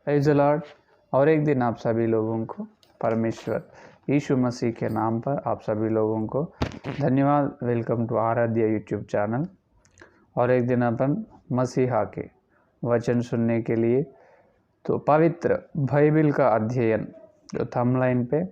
Praise the Lord. और एक दिन आप सभी लोगों को परमेश्वर यीशु मसीह के नाम पर आप सभी लोगों को धन्यवाद। वेलकम टू आराध्य यूट्यूब चैनल। और एक दिन अपन मसीहा के वचन सुनने के लिए तो पवित्र बाइबिल का अध्ययन जो थंबनेल पे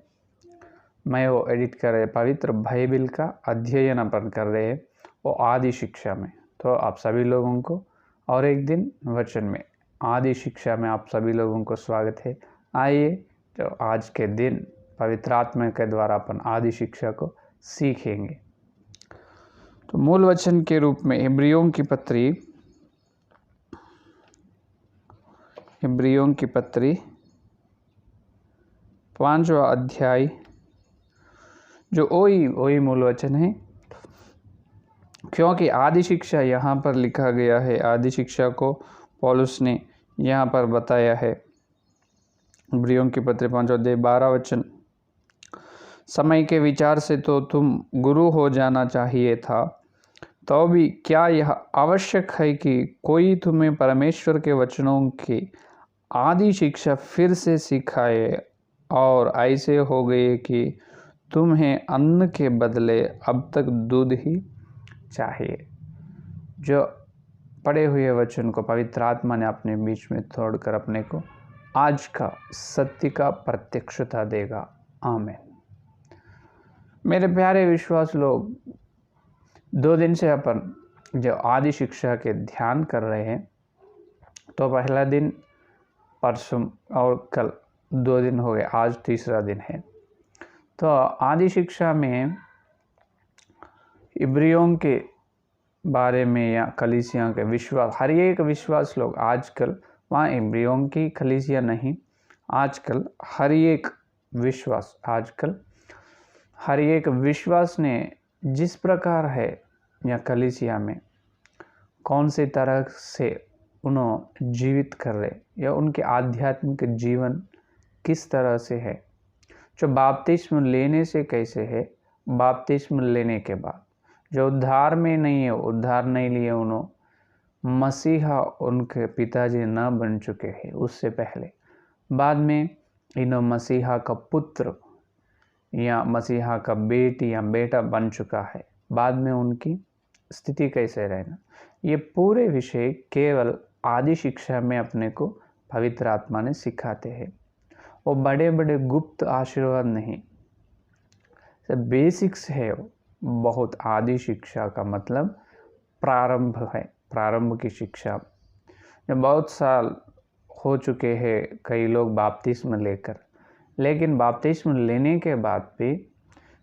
मैं वो एडिट कर रहे, पवित्र बाइबिल का अध्ययन अपन कर रहे हैं वो आदि शिक्षा में। तो आप सभी लोगों को और एक दिन वचन में आदि शिक्षा में आप सभी लोगों को स्वागत है। आइए जो आज के दिन पवित्र आत्मा के द्वारा अपन आदि शिक्षा को सीखेंगे। तो मूल वचन के रूप में इब्रियों की पत्री 5वां अध्याय जो वही मूल वचन है, क्योंकि आदि शिक्षा यहाँ पर लिखा गया है। आदि शिक्षा को पौलुस ने यहाँ पर बताया है। इब्रियों की पत्री 5वां अध्याय 12 वचन, समय के विचार से तो तुम गुरु हो जाना चाहिए था, तो भी क्या यह आवश्यक है कि कोई तुम्हें परमेश्वर के वचनों की आदि शिक्षा फिर से सिखाए, और ऐसे हो गए कि तुम्हें अन्न के बदले अब तक दूध ही चाहिए। जो पढ़े हुए वचन को पवित्र आत्मा ने अपने बीच में तोड़कर अपने को आज का सत्य का प्रत्यक्षता देगा। आमीन। मेरे प्यारे विश्वास लोग, 2 दिन से अपन जो आदि शिक्षा के ध्यान कर रहे हैं, तो पहला दिन परसों और कल 2 दिन हो गए, आज तीसरा दिन है। तो आदि शिक्षा में इब्रियों के बारे में या कलीसिया के विश्वास, हर एक विश्वास लोग आजकल वहाँ इब्रियों की कलीसिया नहीं, आजकल हर एक विश्वास ने जिस प्रकार है या कलीसिया में कौन से तरह से उन्होंने जीवित कर रहे या उनके आध्यात्मिक जीवन किस तरह से है, जो बपतिस्म लेने से कैसे है, बपतिस्म लेने के बाद जो उद्धार में नहीं है, उद्धार नहीं लिए उन्होंने मसीहा उनके पिताजी न बन चुके हैं उससे पहले, बाद में इन्हों मसीहा का पुत्र या मसीहा का बेटी या बेटा बन चुका है, बाद में उनकी स्थिति कैसे रहना, ये पूरे विषय केवल आदि शिक्षा में अपने को पवित्र आत्मा ने सिखाते हैं। वो बड़े बड़े गुप्त आशीर्वाद नहीं, बेसिक्स है वो बहुत। आदि शिक्षा का मतलब प्रारंभ है, प्रारंभ की शिक्षा। जो बहुत साल हो चुके हैं कई लोग बपतिस्म लेकर, लेकिन बपतिस्म लेने के बाद भी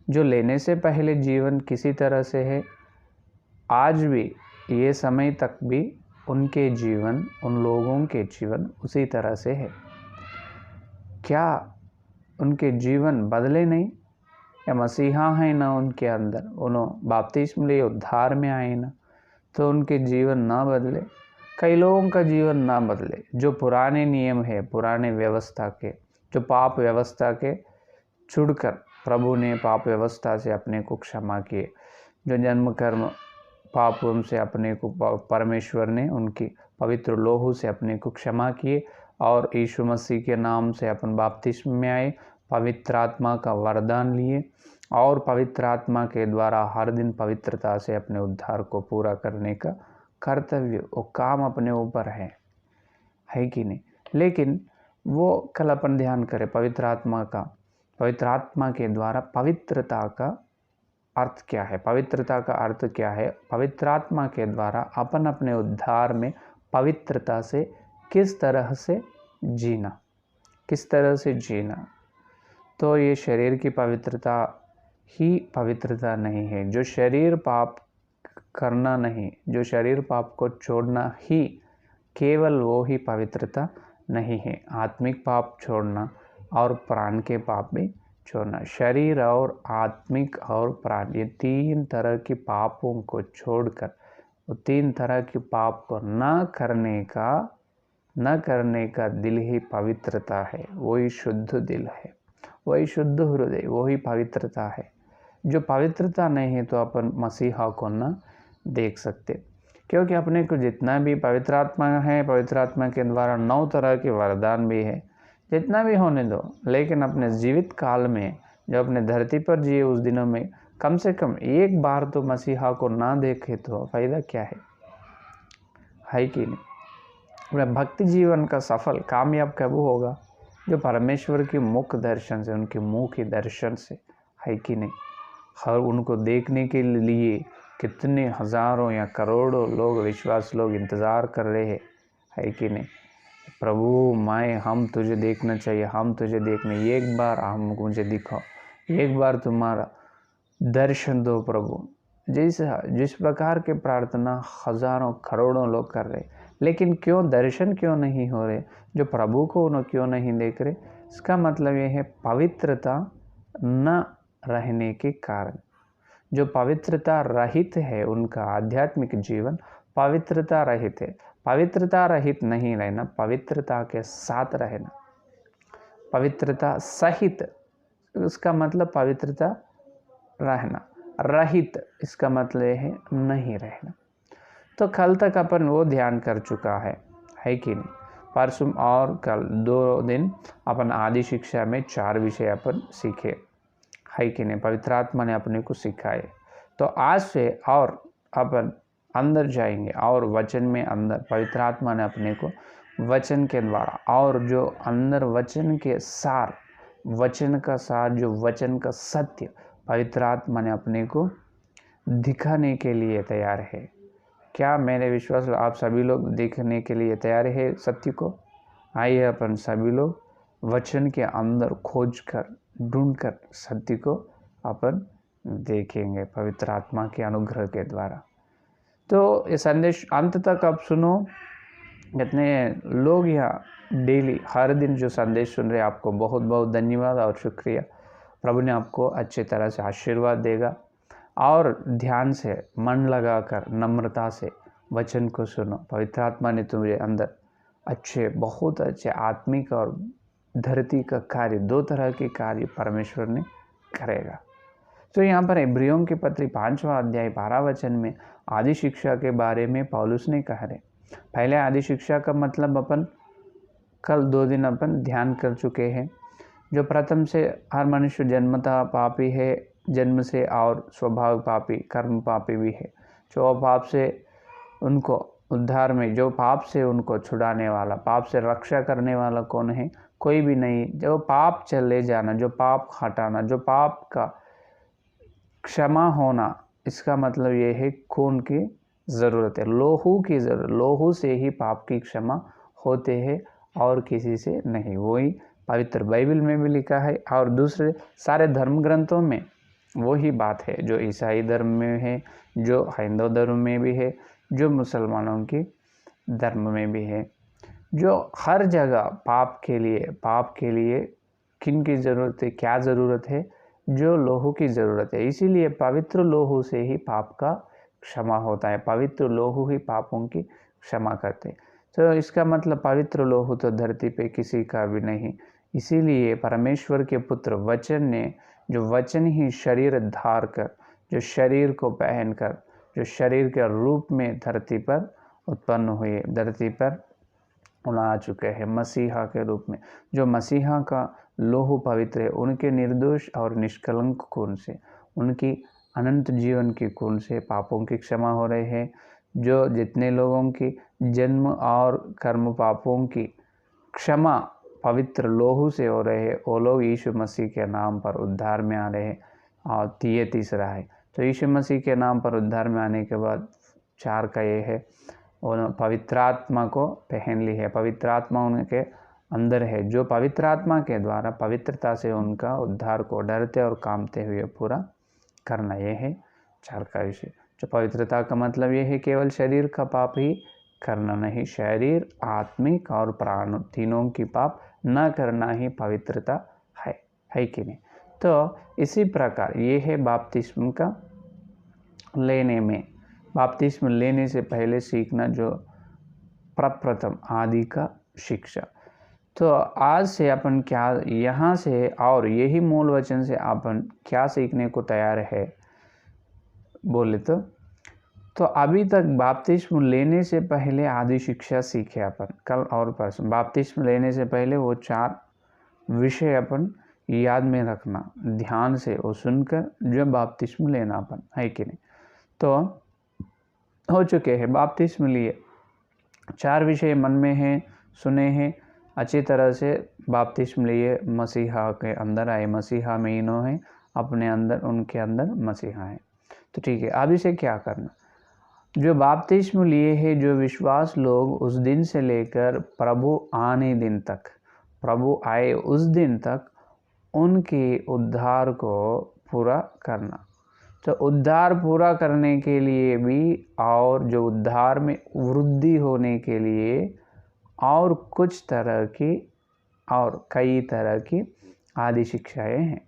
जो लेने से पहले जीवन किसी तरह से है, आज भी ये समय तक भी उनके जीवन, उन लोगों के जीवन उसी तरह से है। क्या उनके जीवन बदले नहीं, या मसीहा है ना उनके अंदर, उन्होंने बपतिस्म लिए उद्धार में आए ना, तो उनके जीवन ना बदले। कई लोगों का जीवन ना बदले, जो पुराने नियम है, पुराने व्यवस्था के, जो पाप व्यवस्था के छुड़कर प्रभु ने पाप व्यवस्था से अपने को क्षमा किए, जो जन्म कर्म पापों से अपने को परमेश्वर ने उनकी पवित्र लोहू से अपने को क्षमा किए, और यीशु मसीह के नाम से अपन बपतिस्म में आए, पवित्र आत्मा का वरदान लिए, और पवित्र आत्मा के द्वारा हर दिन पवित्रता से अपने उद्धार को पूरा करने का कर्तव्य, वो काम अपने ऊपर है कि नहीं। लेकिन वो कल अपन ध्यान करें पवित्र आत्मा के द्वारा पवित्रता का अर्थ क्या है, पवित्रता का अर्थ क्या है, पवित्र आत्मा के द्वारा अपन अपने उद्धार में पवित्रता से किस तरह से जीना। तो ये शरीर की पवित्रता ही पवित्रता नहीं है, जो शरीर पाप करना नहीं, जो शरीर पाप को छोड़ना ही केवल वो ही पवित्रता नहीं है। आत्मिक पाप छोड़ना और प्राण के पाप भी छोड़ना, शरीर और आत्मिक और प्राण, ये 3 तरह की पापों को छोड़कर, वो 3 तरह की पाप को न करने का दिल ही पवित्रता है। वही शुद्ध दिल है, वही शुद्ध हृदय, वही पवित्रता है। जो पवित्रता नहीं है तो अपन मसीहा को न देख सकते, क्योंकि अपने को जितना भी पवित्र आत्मा है, पवित्र आत्मा के द्वारा 9 तरह के वरदान भी है, जितना भी होने दो, लेकिन अपने जीवित काल में जो अपने धरती पर जिए उस दिनों में कम से कम एक बार तो मसीहा को ना देखे तो फ़ायदा क्या है कि नहीं। अपने भक्ति जीवन का सफल कामयाब कब होगा? जो परमेश्वर के मुख दर्शन से, उनके मुँह के दर्शन से, है कि नहीं। हर उनको देखने के लिए कितने हज़ारों या करोड़ों लोग, विश्वास लोग इंतज़ार कर रहे हैं, है कि नहीं। प्रभु हम तुझे देखना चाहिए, हम तुझे देखने, एक बार हम मुझे दिखाओ, एक बार तुम्हारा दर्शन दो प्रभु। जिस प्रकार के प्रार्थना हज़ारों करोड़ों लोग कर रहे, लेकिन क्यों दर्शन क्यों नहीं हो रहे? जो प्रभु को उन्हें क्यों नहीं देख रहे? इसका मतलब ये है पवित्रता न रहने के कारण। जो पवित्रता रहित है, उनका आध्यात्मिक जीवन पवित्रता रहित है। पवित्रता रहित नहीं रहना, पवित्रता के साथ रहना, पवित्रता सहित, उसका मतलब पवित्रता रहना, रहित इसका मतलब है नहीं रहना। तो कल तक अपन वो ध्यान कर चुका है कि नहीं। परसों और कल 2 दिन अपन आदि शिक्षा में 4 विषय अपन सीखे, है कि नहीं। पवित्र आत्मा ने अपने को सिखाए। तो आज से और अपन अंदर जाएंगे और वचन में अंदर पवित्र आत्मा ने अपने को वचन के द्वारा, और जो अंदर वचन के सार, वचन का सार, जो वचन का सत्य पवित्र आत्मा ने अपने को दिखाने के लिए तैयार है। क्या मेरे विश्वास आप सभी लोग देखने के लिए तैयार है सत्य को? आइए अपन सभी लोग वचन के अंदर खोज कर, ढूंढ कर सत्य को अपन देखेंगे पवित्र आत्मा के अनुग्रह के द्वारा। तो ये संदेश अंत तक आप सुनो। कितने लोग यहाँ डेली हर दिन जो संदेश सुन रहे, आपको बहुत बहुत धन्यवाद और शुक्रिया। प्रभु ने आपको अच्छी तरह से आशीर्वाद देगा। और ध्यान से, मन लगाकर, नम्रता से वचन को सुनो। पवित्र आत्मा ने तुम्हारे अंदर अच्छे, बहुत अच्छे आत्मिक और धरती का कार्य, 2 तरह के कार्य परमेश्वर ने करेगा। तो यहाँ पर इब्रियों की पत्री 5वां अध्याय 12 वचन में आदि शिक्षा के बारे में पौलुस ने कहा है। पहले आदि शिक्षा का मतलब अपन कल 2 दिन अपन ध्यान कर चुके हैं। जो प्रथम से हर मनुष्य जन्मतः पापी है, जन्म से, और स्वभाव पापी, कर्म पापी भी है। जो पाप से उनको उद्धार में, जो पाप से उनको छुड़ाने वाला, पाप से रक्षा करने वाला कौन है? कोई भी नहीं। जो पाप चले जाना, जो पाप हटाना, जो पाप का क्षमा होना, इसका मतलब ये है खून की ज़रूरत है, लोहू की ज़रूरत। लोहू से ही पाप की क्षमा होते हैं और किसी से नहीं। वही पवित्र बाइबल में भी लिखा है और दूसरे सारे धर्म ग्रंथों में वही बात है, जो ईसाई धर्म में है, जो हिंदू धर्म में भी है, जो मुसलमानों की धर्म में भी है। जो हर जगह पाप के लिए किन की ज़रूरत है, क्या ज़रूरत है? जो लोहू की ज़रूरत है। इसीलिए पवित्र लोहू से ही पाप का क्षमा होता है। पवित्र लोहू ही पापों की क्षमा करते। तो इसका मतलब पवित्र लोहू तो धरती पे किसी का भी नहीं। इसीलिए परमेश्वर के पुत्र वचन ने, जो वचन ही शरीर धार कर, जो शरीर को पहन कर, जो शरीर के रूप में धरती पर उत्पन्न हुए, धरती पर आ चुके हैं मसीहा के रूप में। जो मसीहा का लोहू पवित्र है, उनके निर्दोष और निष्कलंक खून से, उनकी अनंत जीवन की खून से पापों की क्षमा हो रहे हैं। जो जितने लोगों की जन्म और कर्म पापों की क्षमा पवित्र लोहू से हो रहे हैं, वो लोग यीशु मसीह के नाम पर उद्धार में आ रहे हैं। और तीसरा है, तो यीशु मसीह के नाम पर उद्धार में आने के बाद 4 का ये है, उन्होंने पवित्र आत्मा को पहन ली है। पवित्र आत्मा उनके अंदर है, जो पवित्र आत्मा के द्वारा पवित्रता से उनका उद्धार को डरते और कामते हुए पूरा करना, ये है 4 का विषय। जो पवित्रता का मतलब ये है केवल शरीर का पाप ही करना नहीं, शरीर, आत्मिक और प्राण तीनों की पाप न करना ही पवित्रता है कि नहीं। तो इसी प्रकार ये है बपतिस्म का लेने में, बपतिस्म लेने से पहले सीखना जो प्रप्रथम आदि का शिक्षा। तो आज से अपन क्या यहाँ से और यही मूल वचन से अपन क्या सीखने को तैयार है बोले तो तो अभी तक बपतिस्म लेने से पहले आदि शिक्षा सीखे अपन, कल और परसों। बपतिस्म लेने से पहले वो 4 विषय अपन याद में रखना, ध्यान से वो सुनकर जो बपतिस्म लेना अपन, है कि नहीं। तो हो चुके हैं, बपतिस्म लिए, 4 विषय मन में हैं, सुने हैं अच्छी तरह से, बपतिस्म लिए, मसीहा के अंदर आए, मसीहा में इनो है, अपने अंदर, उनके अंदर मसीहा है। तो ठीक है, अब इसे क्या करना, जो बपतिस्म लिए हैं, जो विश्वास लोग, उस दिन से लेकर प्रभु आने दिन तक, प्रभु आए उस दिन तक उनके उद्धार को पूरा करना। तो उद्धार पूरा करने के लिए भी, और जो उद्धार में वृद्धि होने के लिए, और कुछ तरह की, और कई तरह की आदि शिक्षाएं हैं।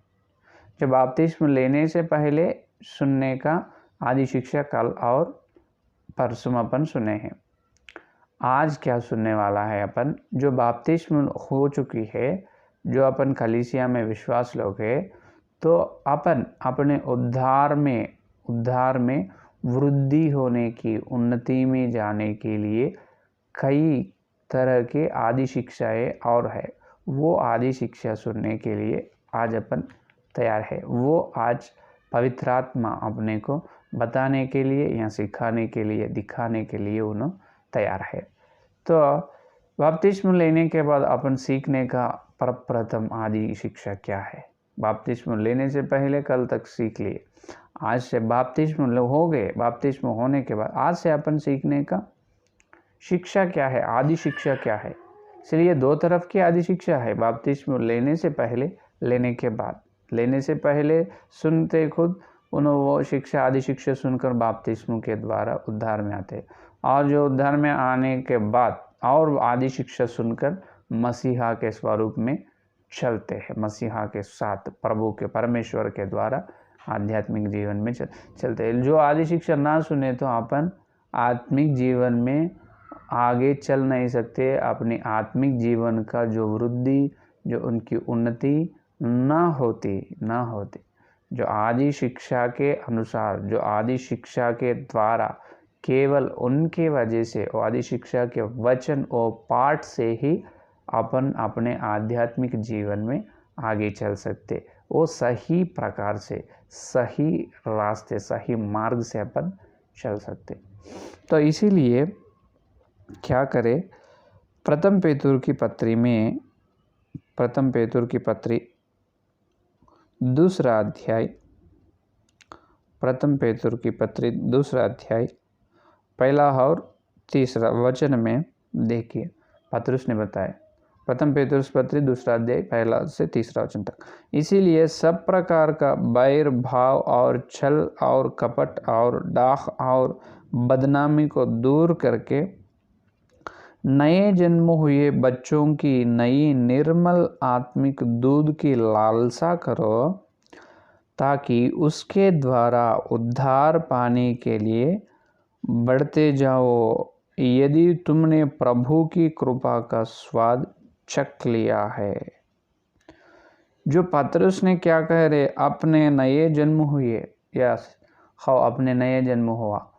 जब बपतिस्म लेने से पहले सुनने का आदि शिक्षा कल और परसों अपन सुने हैं। आज क्या सुनने वाला है अपन, जो बपतिस्म हो चुकी है, जो अपन कलीसिया में विश्वास लोग है, तो अपन अपने उद्धार में वृद्धि होने की, उन्नति में जाने के लिए कई तरह के आदि शिक्षाएं और है। वो आदि शिक्षा सुनने के लिए आज अपन तैयार है। वो आज पवित्र आत्मा अपने को बताने के लिए या सिखाने के लिए, दिखाने के लिए उन्हें तैयार है। तो बपतिस्म लेने के बाद अपन सीखने का प्रथम आदि शिक्षा क्या है, बपतिस्म लेने से पहले कल तक सीख लिए, आज से बपतिस्म हो गए, बपतिस्म होने के बाद आज से अपन सीखने का शिक्षा क्या है, आदि शिक्षा क्या है। इसलिए 2 तरफ की आदि शिक्षा है, बपतिस्म लेने से पहले, लेने के बाद। लेने से पहले सुनते खुद उन्होंने वो शिक्षा, आदि शिक्षा सुनकर बपतिस्म के द्वारा उद्धार में आते, और जो उद्धार में आने के बाद और आदि शिक्षा सुनकर मसीहा के स्वरूप में चलते हैं, मसीहा के साथ प्रभु के, परमेश्वर के द्वारा आध्यात्मिक जीवन में चलते हैं। जो आदि शिक्षा ना सुने तो अपन आत्मिक जीवन में आगे चल नहीं सकते, अपनी आत्मिक जीवन का जो वृद्धि, जो उनकी उन्नति ना होती। जो आदि शिक्षा के अनुसार, जो आदि शिक्षा के द्वारा, केवल उनके वजह से, आदि शिक्षा के वचन और पाठ से ही अपन अपने आध्यात्मिक जीवन में आगे चल सकते, वो सही प्रकार से, सही रास्ते, सही मार्ग से अपन चल सकते। तो इसीलिए क्या करें, प्रथम पेतुर की पत्री में, प्रथम पेतुर की पत्री 2 अध्याय, प्रथम पेतुर की पत्री 2 अध्याय 1 और 3 वचन में देखिए, पतरुस ने बताया, प्रथम पेतुस पत्री 2 अध्याय 1 से 3 वचन तक। इसीलिए सब प्रकार का बैर भाव और छल और कपट और डाह और बदनामी को दूर करके नए जन्म हुए बच्चों की नई निर्मल आत्मिक दूध की लालसा करो, ताकि उसके द्वारा उद्धार पाने के लिए बढ़ते जाओ, यदि तुमने प्रभु की कृपा का स्वाद चख लिया है। जो पतरुस ने क्या कह रहे, अपने नए जन्म हुए, यस हाँ, अपने नए जन्म हुआ।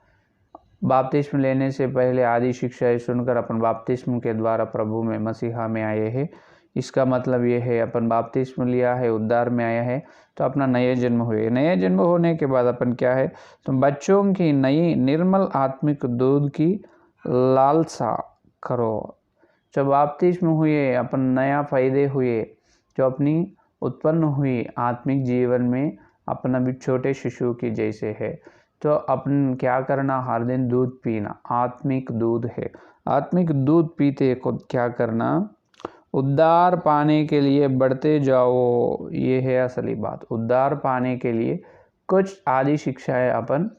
बपतिस्म लेने से पहले आदि शिक्षा सुनकर अपन बपतिस्म के द्वारा प्रभु में, मसीहा में आए हैं। इसका मतलब ये है, अपन बपतिस्म लिया है, उद्धार में आया है, तो अपना नए जन्म हुए। नए जन्म होने के बाद अपन क्या है, तो बच्चों की नई निर्मल आत्मिक दूध की लालसा करो। जब बपतिस्म हुए, अपन नया फायदे हुए, जो अपनी उत्पन्न हुई आत्मिक जीवन में, अपना भी छोटे शिशु की जैसे है, तो अपन क्या करना, हर दिन दूध पीना, आत्मिक दूध है। आत्मिक दूध पीते खुद क्या करना, उद्धार पाने के लिए बढ़ते जाओ। ये है असली बात, उद्धार पाने के लिए कुछ आदि शिक्षाएं अपन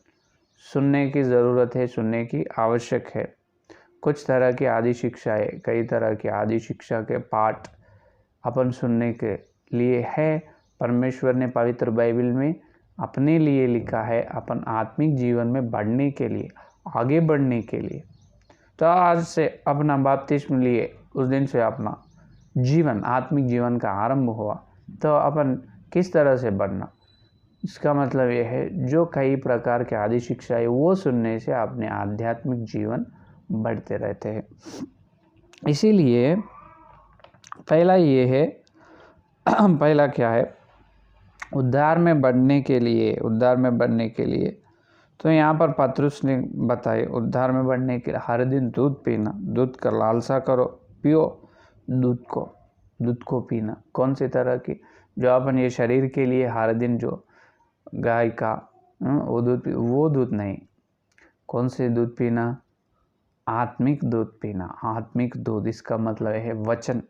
सुनने की ज़रूरत है, सुनने की आवश्यक है। कुछ तरह की आदि शिक्षाएं, कई तरह की आदि शिक्षा के पाठ अपन सुनने के लिए है। परमेश्वर ने पवित्र बाइबल में अपने लिए लिखा है, अपन आत्मिक जीवन में बढ़ने के लिए, आगे बढ़ने के लिए। तो आज से अपना बपतिस्म लिए, उस दिन से अपना जीवन, आत्मिक जीवन का आरंभ हुआ, तो अपन किस तरह से बढ़ना, इसका मतलब ये है जो कई प्रकार के आदि शिक्षा है वो सुनने से अपने आध्यात्मिक जीवन बढ़ते रहते हैं। इसीलिए पहला ये है पहला क्या है, उद्धार में बढ़ने के लिए तो यहाँ पर पत्रुस ने बताए उद्धार में बढ़ने के लिए हर दिन दूध पीना, दूध का लालसा करो, पियो दूध को पीना। कौन सी तरह की, जो अपन ये शरीर के लिए हर दिन जो गाय का वो दूध नहीं, कौन से दूध पीना, आत्मिक दूध पीना। आत्मिक दूध इसका मतलब है वचन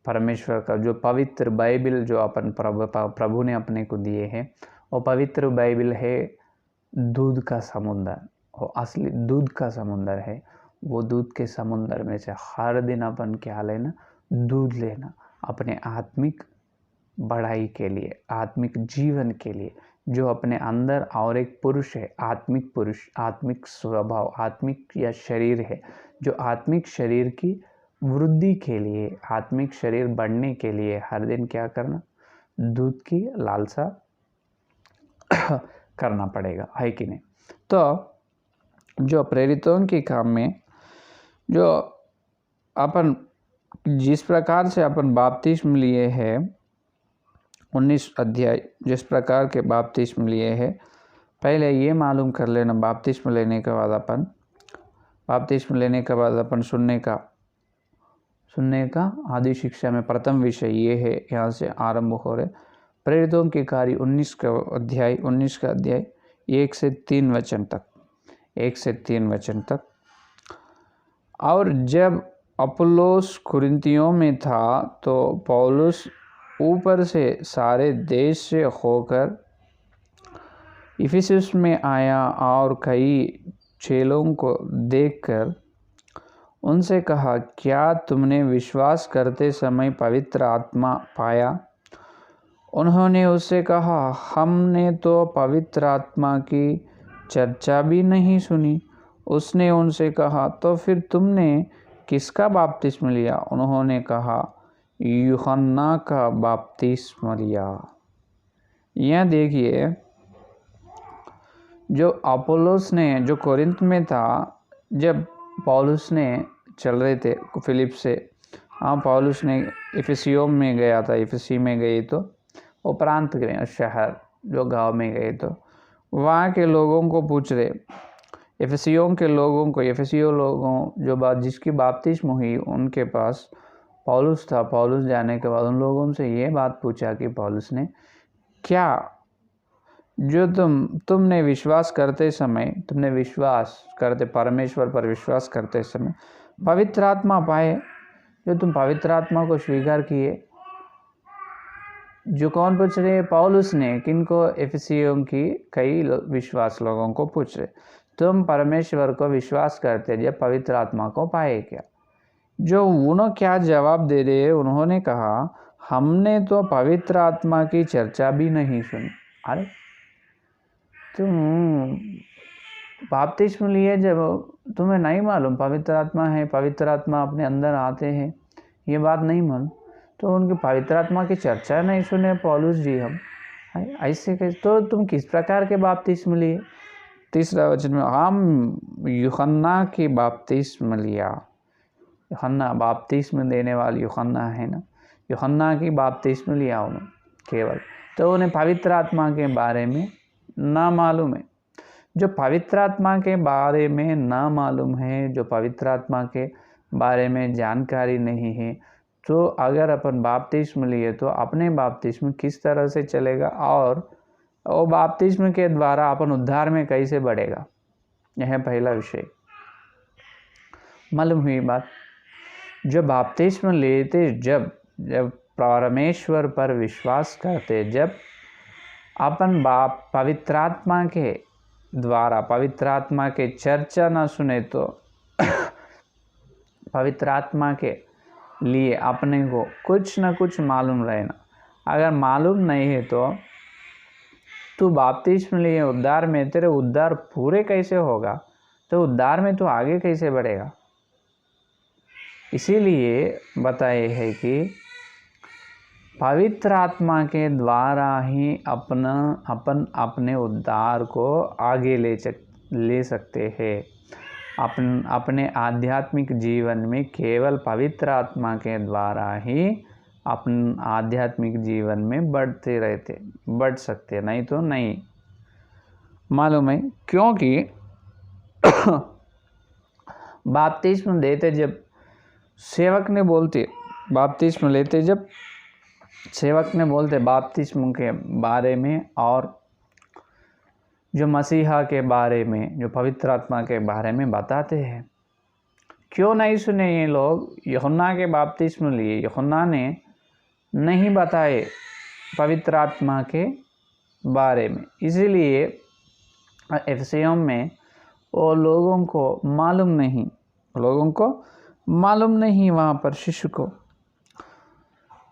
परमेश्वर का, जो पवित्र बाइबल जो अपन प्रभु ने अपने को दिए हैं, वो पवित्र बाइबल है दूध का समुंदर, वो असली दूध का समुंदर है। वो दूध के समुंदर में से हर दिन अपन क्या लेना, दूध लेना, अपने आत्मिक बढ़ाई के लिए, आत्मिक जीवन के लिए, जो अपने अंदर और एक पुरुष है, आत्मिक पुरुष, आत्मिक स्वभाव, आत्मिक या शरीर है, जो आत्मिक शरीर की वृद्धि के लिए, आत्मिक शरीर बढ़ने के लिए हर दिन क्या करना, दूध की लालसा करना पड़ेगा, है कि नहीं। तो जो प्रेरितों के काम में जो अपन जिस प्रकार से अपन बपतिस्म लिए हैं, 19 अध्याय जिस प्रकार के बपतिस्म लिए हैं, पहले ये मालूम कर लेना। बपतिस्म लेने के बाद अपन सुनने का आदि शिक्षा में प्रथम विषय ये है, यहाँ से आरंभ हो रहे प्रेरितों के कार्य 19 का अध्याय 1 से 3 वचन तक। और जब अपुल्लोस कुरिन्थियों में था तो पौलुस ऊपर से सारे देश से होकर इफिसुस में आया और कई चेलों को देखकर उनसे कहा, क्या तुमने विश्वास करते समय पवित्र आत्मा पाया? उन्होंने उससे कहा, हमने तो पवित्र आत्मा की चर्चा भी नहीं सुनी। उसने उनसे कहा, तो फिर तुमने किसका बपतिस्म लिया? उन्होंने कहा, यूहन्ना का बपतिस्म लिया। यह देखिए, जो अपोलोस ने जो कोरिन्थ में था, जब पौलुस ने चल रहे थे फिलिप से, पौलुस ने इफिसियों में गया था, इफिसी में गए तो वो प्रांत गए, शहर जो गांव में गए तो वहाँ के लोगों को पूछ रहे, इफिसियों लोगों जो बात जिसकी बपतिस्म हुई उनके पास पौलुस था। पौलुस जाने के बाद उन लोगों से ये बात पूछा कि पौलुस ने, क्या जो तुमने विश्वास करते परमेश्वर पर विश्वास करते समय पवित्र आत्मा पाए? जो तुम पवित्र आत्मा को स्वीकार किए? जो कौन पूछ रहे? पौलुस ने। किनको? इफिसियों की कई विश्वास लोगों को पूछ रहे, तुम परमेश्वर को विश्वास करते जब पवित्र आत्मा को पाए क्या? जो उन्होंने क्या जवाब दे रहे, उन्होंने कहा, हमने तो पवित्र आत्मा की चर्चा भी नहीं सुनी। अरे तुम बपतिस्म लिए जब तुम्हें नहीं मालूम पवित्र आत्मा है, पवित्र आत्मा अपने अंदर आते हैं, ये बात नहीं मालूम, तो उनकी पवित्र आत्मा की चर्चा नहीं सुने पौलुस जी हम, ऐसे कैसे? तो तुम किस प्रकार के बपतिस्म लिए? तीसरा वचन में, हम यूहन्ना की बपतिस्म लिया। यूहन्ना बपतिस्म देने वाले यूहन्ना है ना, यूहन्ना की बपतिस्म लिया उन्होंने केवल। तो उन्हें पवित्र आत्मा के बारे में ना मालूम है। जो पवित्र आत्मा के बारे में ना मालूम है, जो पवित्र आत्मा के बारे में जानकारी नहीं है, तो अगर अपन बपतिस्म लिए तो अपने बपतिस्म किस तरह से चलेगा और वो बपतिस्म के द्वारा अपन उद्धार में कैसे बढ़ेगा? यह पहला विषय। मालूम हुई बात। जो बपतिस्म लेते, जब परमेश्वर पर विश्वास करते, जब अपन पवित्र आत्मा के द्वारा पवित्र आत्मा के चर्चा ना सुने तो पवित्र आत्मा के लिए अपने को कुछ ना कुछ मालूम रहना। अगर मालूम नहीं है तो तू बपतिस्म लिए उद्धार में, तेरे उद्धार पूरे कैसे होगा? तो उद्धार में तू आगे कैसे बढ़ेगा? इसीलिए बताए है कि पवित्र आत्मा के द्वारा ही अपन अपने उद्धार को आगे ले सकते हैं। अपने आध्यात्मिक जीवन में केवल पवित्र आत्मा के द्वारा ही अपन आध्यात्मिक जीवन में बढ़ सकते, नहीं तो नहीं। मालूम है, क्योंकि बपतिस्म देते जब सेवक ने बोलते, बपतिस्म लेते जब सेवक ने बोलते बपतिस्म के बारे में और जो मसीहा के बारे में, जो पवित्र आत्मा के बारे में बताते हैं। क्यों नहीं सुने ये लोग? यूहन्ना के बपतिस्म लिए, यूहन्ना ने नहीं बताए पवित्र आत्मा के बारे में, इसीलिए एफिसियों में वो लोगों को मालूम नहीं वहाँ पर शिष्य को।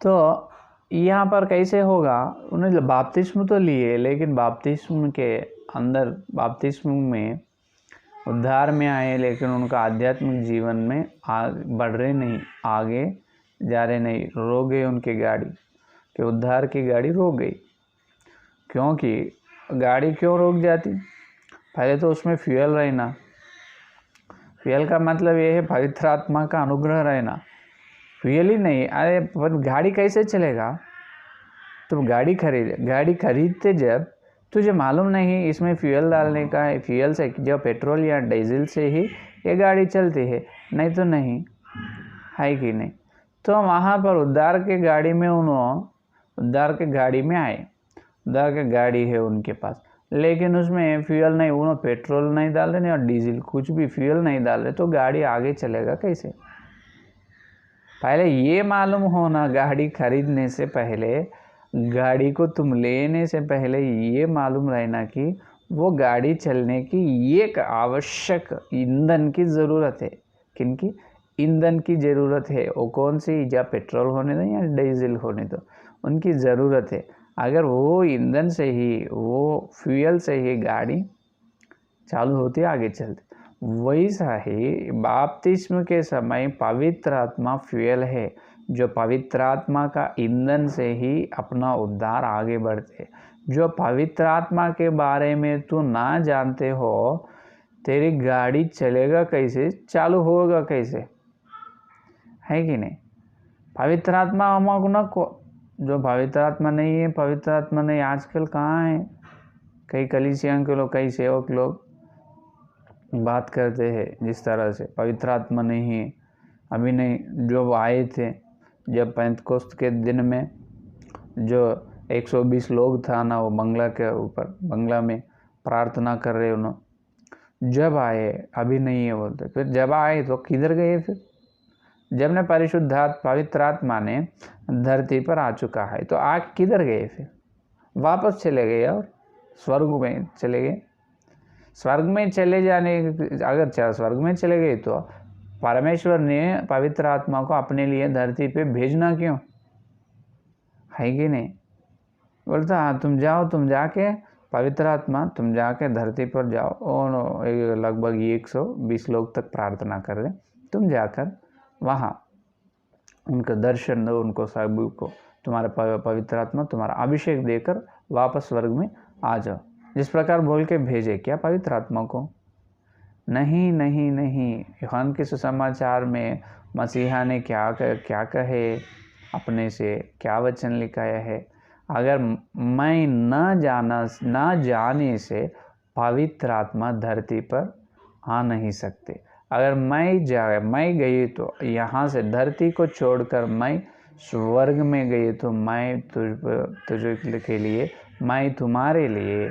तो यहाँ पर कैसे होगा? उन्हें बपतिस्म तो लिए, लेकिन बपतिस्म के अंदर, बपतिस्म में उद्धार में आए, लेकिन उनका आध्यात्मिक जीवन में बढ़ रहे नहीं, आगे जा रहे नहीं, रोक गई उनकी गाड़ी, कि उद्धार की गाड़ी रोक गई। क्योंकि गाड़ी क्यों रोक जाती? पहले तो उसमें फ्यूल रहना। फ्यूल का मतलब ये है पवित्र आत्मा का अनुग्रह रहना। फ्यूल ही नहीं, अरे पर गाड़ी कैसे चलेगा? तो गाड़ी खरीदते जब तुझे मालूम नहीं इसमें फ्यूल डालने का है, फ्यूल से जो पेट्रोल या डीजल से ही ये गाड़ी चलती है, नहीं तो नहीं, है कि नहीं? तो वहाँ पर उद्धार के गाड़ी में उद्धार के गाड़ी में आए, उद्धार की गाड़ी है उनके पास, लेकिन उसमें फ्यूल नहीं, उन्होंने पेट्रोल नहीं डाल रहे और डीजल कुछ भी फ्यूल नहीं डाल रहे, तो गाड़ी आगे चलेगा कैसे? पहले ये मालूम होना, गाड़ी खरीदने से पहले, गाड़ी को तुम लेने से पहले ये मालूम रहना कि वो गाड़ी चलने की एक आवश्यक ईंधन की ज़रूरत है। किनकी? ईंधन की ज़रूरत है। वो कौन सी? या पेट्रोल होने दो या डीजल होने दो, उनकी ज़रूरत है। अगर वो ईंधन से ही, वो फ्यूल से ही गाड़ी चालू होती, आगे चलती, वैसा ही बपतिस्म के समय पवित्र आत्मा फ्यूल है, जो पवित्र आत्मा का ईंधन से ही अपना उद्धार आगे बढ़ते। जो पवित्र आत्मा के बारे में तू ना जानते हो, तेरी गाड़ी चलेगा कैसे, चालू होगा कैसे? है कि नहीं? पवित्र आत्मा हमको न को, जो पवित्र आत्मा नहीं है, पवित्र आत्मा नहीं आजकल कहाँ है? कई कलीसिया के लोग, कई सेवक लोग बात करते हैं जिस तरह से पवित्र आत्मा नहीं है, अभी नहीं। जो आए थे जब पेंतकोस्त के दिन में, जो 120 लोग था ना, वो बंगला में प्रार्थना कर रहे उन्होंने, जब आए अभी नहीं है बोलते। फिर जब आए तो किधर गए? फिर जब ने पवित्र आत्मा ने धरती पर आ चुका है, तो आग किधर गए? फिर वापस चले गए और स्वर्ग में चले गए। स्वर्ग में चले जाने, अगर स्वर्ग में चले गए तो परमेश्वर ने पवित्र आत्मा को अपने लिए धरती पे भेजना क्यों? है कि नहीं? बोलता हाँ, तुम जाओ, तुम जाके पवित्र आत्मा, तुम जाके धरती पर जाओ, और लगभग 120 लोग तक प्रार्थना कर रहे, तुम जाकर वहाँ उनका दर्शन दो, उनको सब को तुम्हारा पवित्र आत्मा तुम्हारा अभिषेक देकर वापस स्वर्ग में आ जाओ। जिस प्रकार बोल के भेजे क्या पवित्र आत्मा को? नहीं नहीं नहीं। यूहन्ना के सुसमाचार में मसीहा ने क्या कहे अपने से, क्या वचन लिखाया है? अगर मैं न जाने से पवित्र आत्मा धरती पर आ नहीं सकते। अगर मैं गई तो यहाँ से धरती को छोड़कर मैं स्वर्ग में गई, तो मैं तुझ के लिए, मैं तुम्हारे लिए,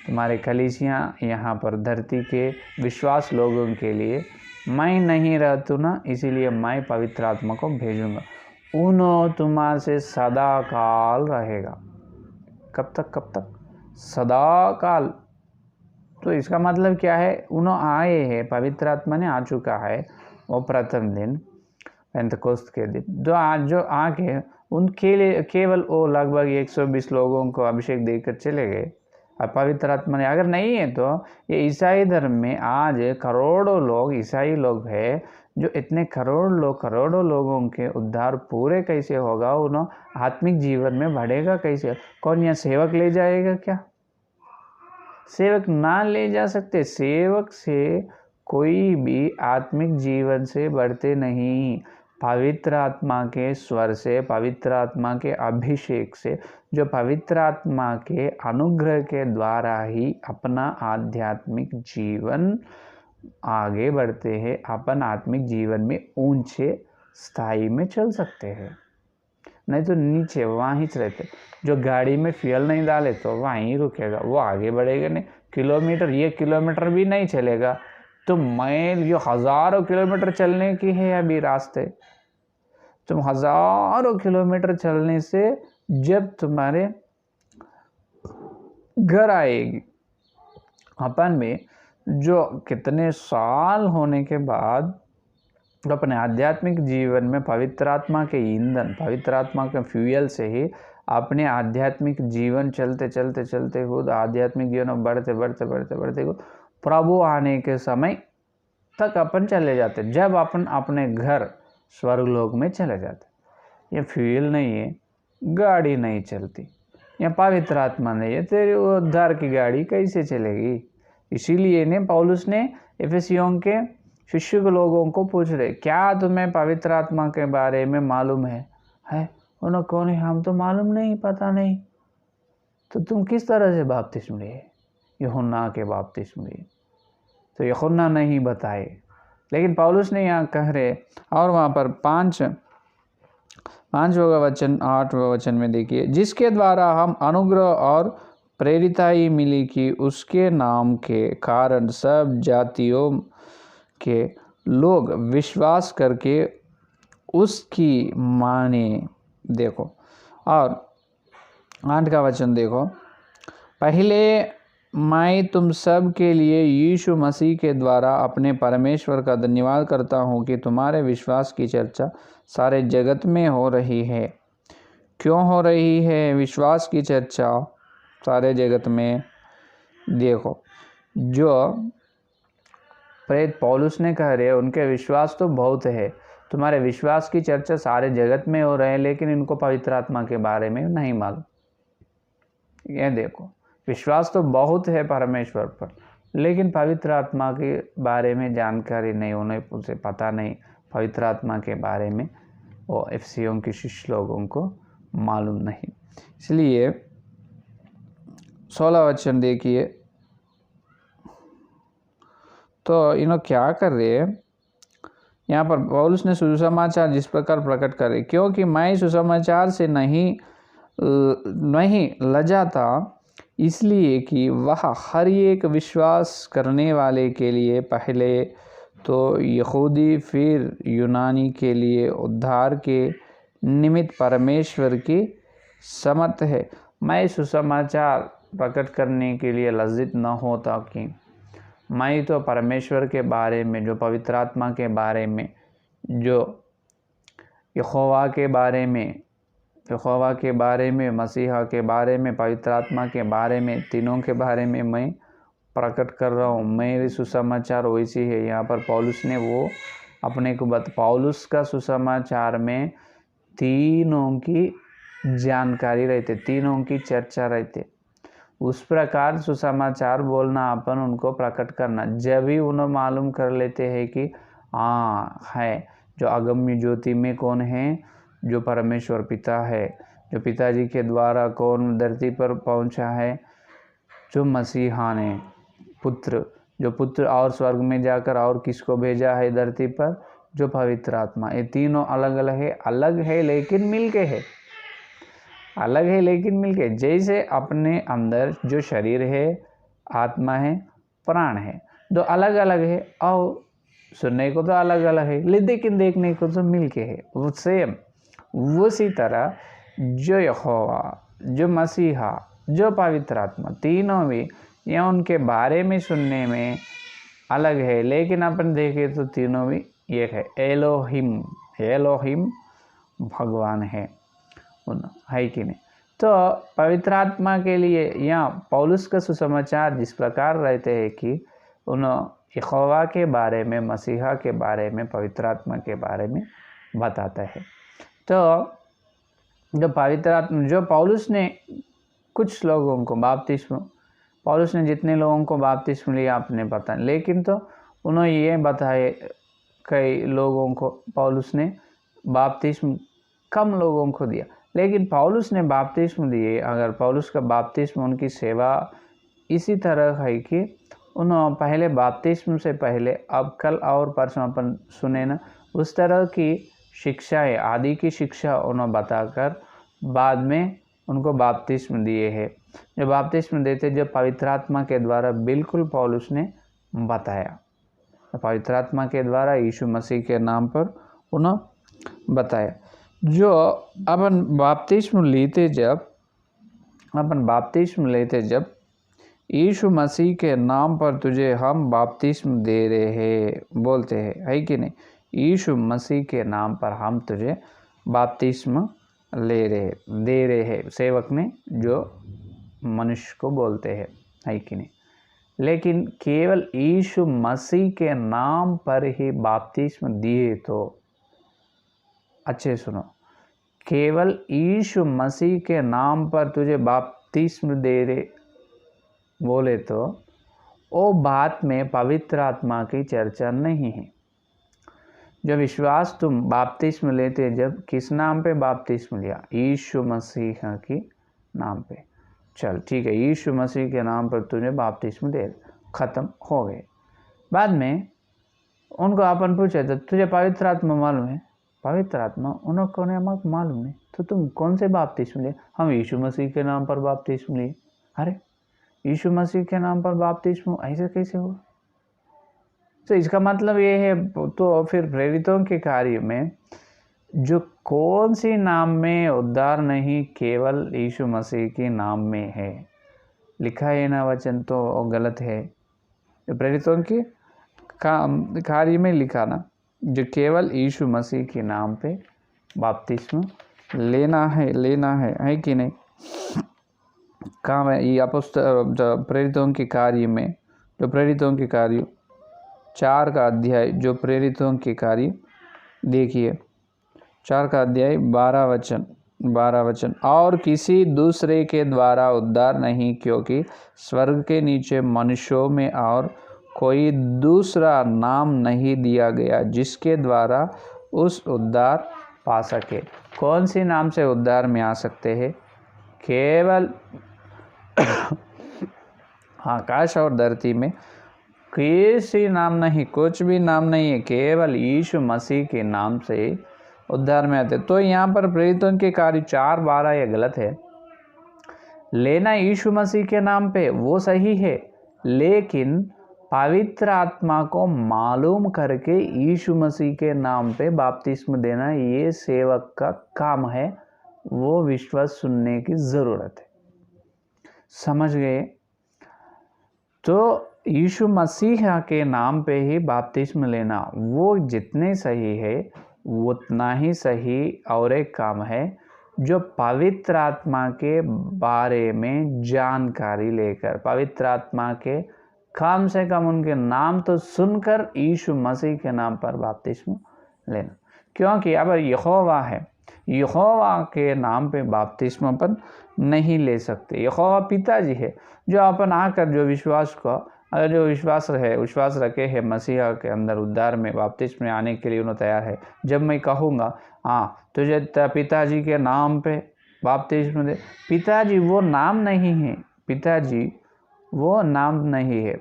तुम्हारे कलीसिया यहाँ पर धरती के विश्वास लोगों के लिए मैं नहीं रहता ना, इसीलिए मैं पवित्र आत्मा को भेजूंगा। उन्होंने तुम्हारे से सदा काल रहेगा। कब तक? सदा काल। तो इसका मतलब क्या है? उन्होंने आए हैं, पवित्र आत्मा ने आ चुका है वो प्रथम दिन पेंतकोस्त के दिन, जो आके उनके लिए केवल वो लगभग 120 लोगों को अभिषेक देकर चले गए, और पवित्र आत्मा ने अगर नहीं है तो ये ईसाई धर्म में आज करोड़ों लोग ईसाई लोग हैं, जो इतने करोड़ों लोगों के उद्धार पूरे कैसे होगा, उन्हें आत्मिक जीवन में बढ़ेगा कैसे? कौन यहाँ सेवक ले जाएगा क्या? सेवक ना ले जा सकते। सेवक से कोई भी आत्मिक जीवन से बढ़ते नहीं। पवित्र आत्मा के स्वर से, पवित्र आत्मा के अभिषेक से, जो पवित्र आत्मा के अनुग्रह के द्वारा ही अपना आध्यात्मिक जीवन आगे बढ़ते हैं, अपन आत्मिक जीवन में ऊंचे स्थाई में चल सकते हैं। नहीं तो नीचे वहीं से रहते। जो गाड़ी में फ्यूल नहीं डाले तो वहीं रुकेगा, वो आगे बढ़ेगा नहीं। किलोमीटर, ये किलोमीटर भी नहीं चलेगा तो मैल, जो हज़ारों किलोमीटर चलने की है अभी रास्ते, तुम हज़ारों किलोमीटर चलने से जब तुम्हारे घर आएगी, अपन में जो कितने साल होने के बाद अपने आध्यात्मिक जीवन में पवित्र आत्मा के ईंधन, पवित्र आत्मा के फ्यूल से ही अपने आध्यात्मिक जीवन चलते खुद आध्यात्मिक जीवन में बढ़ते प्रभु आने के समय तक अपन चले जाते, जब अपन अपने घर स्वर्गलोक में चले जाते। ये फ्यूल नहीं है, गाड़ी नहीं चलती, या पवित्र आत्मा नहीं है, तेरी उद्धार की गाड़ी कैसे चलेगी? इसीलिए ने पौलुस ने एफेसियों के शिष्य लोगों को पूछ रहे, क्या तुम्हें पवित्र आत्मा के बारे में मालूम है? उन्होंने कौन है? हम तो मालूम नहीं, पता नहीं। तो तुम किस तरह से बपतिस्म लिए? यूहन्ना के बपतिस्म लिए। तो यूहन्ना नहीं बताए, लेकिन पौलुस ने यहाँ कह रहे, और वहाँ पर 5वां वचन 8वां वचन में देखिए, जिसके द्वारा हम अनुग्रह और प्रेरिताई मिली कि उसके नाम के कारण सब जातियों के लोग विश्वास करके उसकी माने। देखो, और 8 का वचन देखो, पहले मैं तुम सब के लिए यीशु मसीह के द्वारा अपने परमेश्वर का धन्यवाद करता हूँ कि तुम्हारे विश्वास की चर्चा सारे जगत में हो रही है। क्यों हो रही है विश्वास की चर्चा सारे जगत में? देखो, जो प्रेरित पौलुस ने कह रहे, उनके विश्वास तो बहुत है, तुम्हारे विश्वास की चर्चा सारे जगत में हो रहे हैं, लेकिन इनको पवित्र आत्मा के बारे में नहीं मालूम। ये देखो, विश्वास तो बहुत है परमेश्वर पर, लेकिन पवित्र आत्मा के बारे में जानकारी नहीं, उन्हें उसे पता नहीं पवित्र आत्मा के बारे में, वो एफेसियों के शिष्य लोगों को मालूम नहीं। इसलिए 16 वचन देखिए, तो इन्हों क्या कर रहे हैं यहाँ पर? पौलुस ने सुसमाचार जिस प्रकार प्रकट करे, क्योंकि मैं सुसमाचार से नहीं लजाता, इसलिए कि वह हर एक विश्वास करने वाले के लिए पहले तो यहूदी फिर यूनानी के लिए उद्धार के निमित्त परमेश्वर की समर्थ है। मैं सुसमाचार प्रकट करने के लिए लज्जित न होता कि मैं तो परमेश्वर के बारे में, जो पवित्र आत्मा के बारे में, जो यहोवा के बारे में, मसीहा के बारे में, पवित्र आत्मा के बारे में, तीनों के बारे में मैं प्रकट कर रहा हूँ। मेरी सुसमाचार वैसी है। यहाँ पर पौलुस ने वो अपने को पौलुस का सुसमाचार में तीनों की जानकारी रहते, तीनों की चर्चा रहते। उस प्रकार सुसमाचार बोलना, अपन उनको प्रकट करना, जब भी उन्हें मालूम कर लेते हैं कि है जो अगम्य ज्योति में कौन है, जो परमेश्वर पिता है, जो पिताजी के द्वारा कौन धरती पर पहुंचा है, जो मसीहा ने पुत्र, जो पुत्र और स्वर्ग में जाकर और किसको भेजा है धरती पर, जो पवित्र आत्मा। ये तीनों अलग है लेकिन मिलके है, अलग है लेकिन मिलके। जैसे अपने अंदर जो शरीर है, आत्मा है, प्राण है, दो अलग अलग है, और सुनने को तो अलग अलग है, लेकिन देखने को तो मिलके है। वो सेम उसी तरह जो यहोवा, जो मसीहा, जो पवित्र आत्मा, तीनों भी या उनके बारे में सुनने में अलग है, लेकिन अपन देखें तो तीनों भी एक है। एलोहिम भगवान है कि नहीं? तो पवित्र आत्मा के लिए यहाँ पौलुस का सुसमाचार जिस प्रकार रहते हैं कि उन्होंने यहोवा के बारे में, मसीहा के बारे में, पवित्र आत्मा के बारे में बताता है। तो जो पवित्र आत्मा, जो पौलुस ने कुछ लोगों को बपतिस्मा, पौलुस ने जितने लोगों को बपतिस्मा लिया आपने बताया, लेकिन तो उन्होंने ये बताए कई लोगों को पौलुस ने बपतिस्मा कम लोगों को दिया, लेकिन पौलुस ने बपतिस्मा दिए। अगर पौलुस का बपतिस्मा, उनकी सेवा इसी तरह है कि उन्होंने पहले बपतिस्मा से पहले, अब कल और परसों अपन सुने ना, उस तरह की शिक्षाएं, आदि की शिक्षा उन्होंने बताकर बाद में उनको बपतिस्मा दिए हैं। जो बपतिस्मा देते जो पवित्र आत्मा के द्वारा बिल्कुल पौलुस ने बताया, पवित्र आत्मा के द्वारा यीशु मसीह के नाम पर उन्होंने बताया। जो अपन बपतिस्मा लेते जब यीशु मसीह के नाम पर तुझे हम बपतिस्मा दे रहे हैं, बोलते हैं, है कि नहीं? यीशु मसीह के नाम पर हम तुझे बपतिस्मा दे रहे हैं, सेवक ने जो मनुष्य को बोलते हैं, है कि नहीं? लेकिन केवल यीशु मसीह के नाम पर ही बपतिस्मा दिए तो, अच्छे सुनो, केवल यीशु मसीह के नाम पर तुझे बपतिस्मा दे रहे बोले तो वो बात में पवित्र आत्मा की चर्चा नहीं है। जो विश्वास तुम बपतिस्मा लेते, जब किस नाम पे बपतिस्मा लिया? यीशु मसीह के नाम पे। चल ठीक है, यीशु मसीह के नाम पर तुझे बपतिस्मा दे, ख़त्म हो गए। बाद में उनको अपन पूछे तो तुझे पवित्र आत्मा मालूम है? पवित्र आत्मा उनको हमको मालूम नहीं। तो तुम कौन से बपतिस्मा लिए? हम यीशु मसीह के नाम पर बपतिस्मा लिए। अरे यीशु मसीह के नाम पर बपतिस्मा ऐसे कैसे हुआ? तो इसका मतलब ये है, तो फिर प्रेरितों के कार्य में जो कौन सी नाम में उद्धार नहीं, केवल यीशु मसीह के नाम में है, लिखा है ना वचन, तो गलत है। जो प्रेरितों के कार्य में लिखा ना, जो केवल यीशु मसीह के नाम पे बपतिस्मा लेना है कि नहीं? काम है ये प्रेरितों के कार्य में, जो प्रेरितों के कार्य 4 का अध्याय, जो प्रेरितों के कार्य देखिए 4 का अध्याय 12 वचन, और किसी दूसरे के द्वारा उद्धार नहीं, क्योंकि स्वर्ग के नीचे मनुष्यों में और कोई दूसरा नाम नहीं दिया गया जिसके द्वारा उस उद्धार पा सके। कौन सी नाम से उद्धार में आ सकते हैं? केवल आकाश और धरती में किसी नाम नहीं, कुछ भी नाम नहीं है, केवल यीशु मसीह के नाम से उद्धार में आते। तो यहाँ पर प्रेरितों के कार्य 4:12 ये गलत है। लेना यीशु मसीह के नाम पे वो सही है, लेकिन पवित्र आत्मा को मालूम करके यीशु मसीह के नाम पे बपतिस्मा देना ये सेवक का काम है, वो विश्वास सुनने की ज़रूरत है। समझ गए? तो यीशु मसीह के नाम पे ही बपतिस्मा लेना वो जितने सही है उतना ही सही और एक काम है जो पवित्र आत्मा के बारे में जानकारी लेकर, पवित्र आत्मा के कम से कम उनके नाम तो सुनकर यीशु मसीह के नाम पर बपतिस्मा लेना। क्योंकि अब यहोवा है, यहोवा के नाम पे बपतिस्मा अपन नहीं ले सकते। यहोवा पिताजी है, जो अपन आकर जो विश्वास को, अगर जो विश्वास रखे है मसीहा के अंदर उद्धार में बपतिस्मा में आने के लिए उन्हें तैयार है। जब मैं कहूँगा हाँ तुझे पिताजी के नाम पे बपतिस्मा दे, पिताजी वो नाम नहीं है, पिताजी वो नाम नहीं है,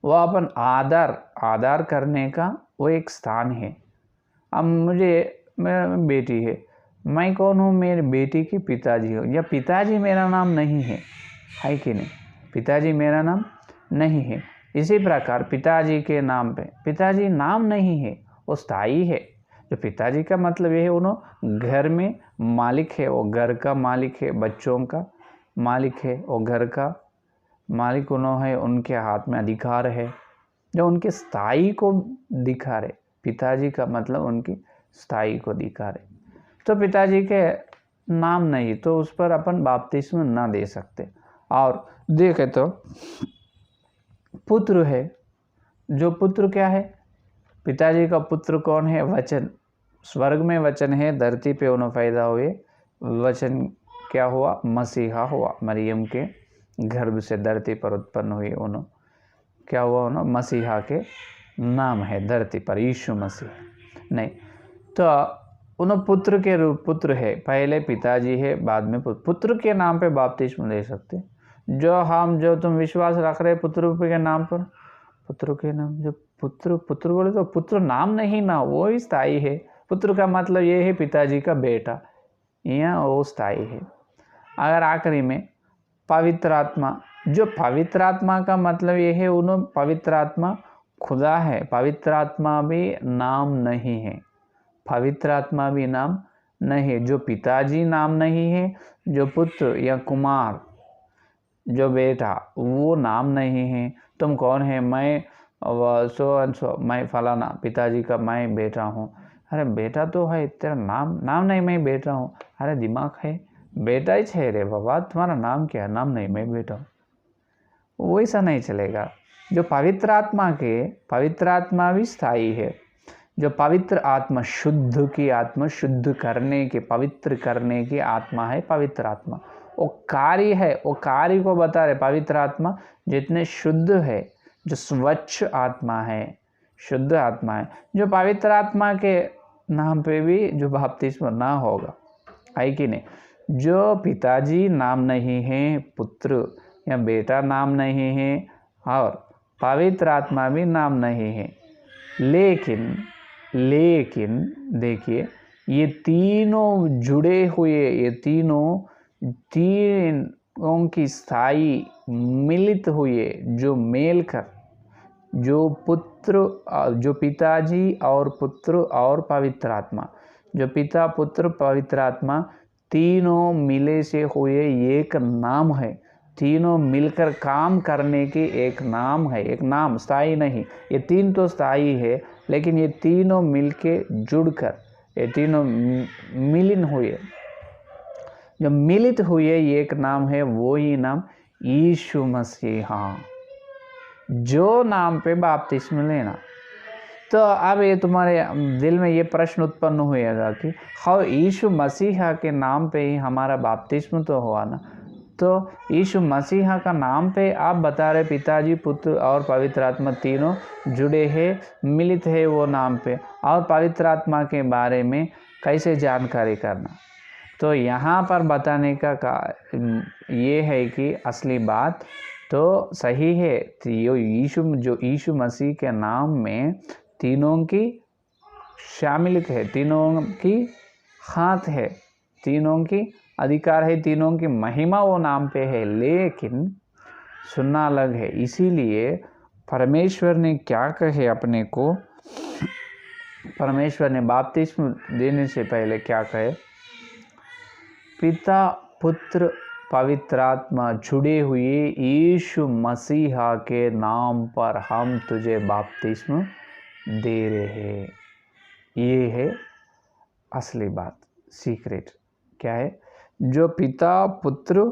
वो अपन आदर करने का वो एक स्थान है। अब मेरा बेटी है, मैं कौन हूँ? मेरी बेटी की पिताजी हो, या पिताजी मेरा नाम नहीं है कि नहीं? पिताजी मेरा नाम नहीं है। इसी प्रकार पिताजी के नाम पे पिताजी नाम नहीं है, वो स्थायी है। जो पिताजी का मतलब ये है उन्होंने घर में मालिक है, वो घर का मालिक है, बच्चों का मालिक है, वो घर का मालिक उन्होंने है, उनके हाथ में अधिकार है, जो उनके स्थायी को दिखा रहे। पिताजी का मतलब उनकी स्थायी को दिखा रहे। तो पिताजी के नाम नहीं, तो उस पर अपन बपतिस्मा ना दे सकते। और देखे तो पुत्र है, जो पुत्र क्या है, पिताजी का पुत्र कौन है, वचन। स्वर्ग में वचन है, धरती पे उन्होंने पैदा हुए, वचन क्या हुआ, मसीहा हुआ, मरियम के गर्भ से धरती पर उत्पन्न हुए, उन्होंने क्या हुआ, उन्होंने मसीहा के नाम है धरती पर, यीशु मसीह। नहीं तो उन्होंने पुत्र के रूप, पुत्र है, पहले पिताजी है, बाद में पुत्र के नाम पे बपतिस्मा ले सकते। जो तुम विश्वास रख रहे पुत्र के नाम पर, पुत्र के नाम, जो पुत्र बोले तो पुत्र नाम नहीं ना, वो ही स्थायी है। पुत्र का मतलब ये है पिताजी का बेटा, यहाँ वो स्थायी है। अगर आखिरी में पवित्र आत्मा, जो पवित्र आत्मा का मतलब ये है, उन्होंने पवित्र आत्मा खुदा है, पवित्र आत्मा भी नाम नहीं है, पवित्र आत्मा भी नाम नहीं है। जो पिताजी नाम नहीं है, जो पुत्र या कुमार, जो बेटा, वो नाम नहीं है। तुम कौन है, मैं सो एंड सो, मैं फलाना, पिताजी का मैं बेटा हूँ। अरे बेटा तो है, तेरा नाम नहीं, मैं बेटा हूँ। अरे दिमाग है, बेटा ही है रे बाबा, तुम्हारा नाम क्या है, नाम नहीं, मैं बेटा हूँ। वैसा नहीं चलेगा। जो पवित्र आत्मा पवित्र आत्मा भी स्थायी है। जो पवित्र आत्मा, शुद्ध की आत्मा, शुद्ध करने की, पवित्र करने की आत्मा है पवित्र आत्मा। वो कार्य है, वो कार्य को बता रहे पवित्र आत्मा, जितने शुद्ध है, जो स्वच्छ आत्मा है, शुद्ध आत्मा है। जो पवित्र आत्मा के नाम पे भी जो बपतिस्मा ना होगा, है कि नहीं। जो पिताजी नाम नहीं है, पुत्र या बेटा नाम नहीं है, और पवित्र आत्मा भी नाम नहीं है। लेकिन देखिए, ये तीनों जुड़े हुए, ये तीनों की स्थायी मिलित हुए, जो मेल कर, जो पुत्र, जो पिताजी और पुत्र और पवित्र आत्मा, जो पिता, पुत्र, पवित्र आत्मा, तीनों मिले से हुए एक नाम है। तीनों मिलकर काम करने की एक नाम है, एक नाम, स्थायी नहीं। ये तीन तो स्थायी है, लेकिन ये तीनों मिलके जुड़कर, ये तीनों मिलन हुए, जो मिलित हुए एक नाम है, वो ही नाम यीशु मसीहा, जो नाम पे बपतिस्मा लेना। तो अब ये तुम्हारे दिल में ये प्रश्न उत्पन्न होएगा कि हाँ, यीशु मसीहा के नाम पे ही हमारा बपतिस्मा तो हुआ ना। तो यीशु मसीहा का नाम पे आप बता रहे पिताजी, पुत्र और पवित्र आत्मा तीनों जुड़े हैं, मिलित है वो नाम पे, और पवित्र आत्मा के बारे में कैसे जानकारी करना। तो यहाँ पर बताने का ये है कि असली बात तो सही है, जो यीशु मसीह के नाम में तीनों की शामिल है, तीनों की हाथ है, तीनों की अधिकार है, तीनों की महिमा वो नाम पे है। लेकिन सुनना अलग है। इसीलिए परमेश्वर ने क्या कहे अपने को, परमेश्वर ने बपतिस्मा देने से पहले क्या कहे, पिता, पुत्र, पवित्र आत्मा जुड़े हुए यीशु मसीहा के नाम पर हम तुझे बपतिस्मा दे रहे हैं। ये है असली बात, सीक्रेट क्या है। जो पिता, पुत्र,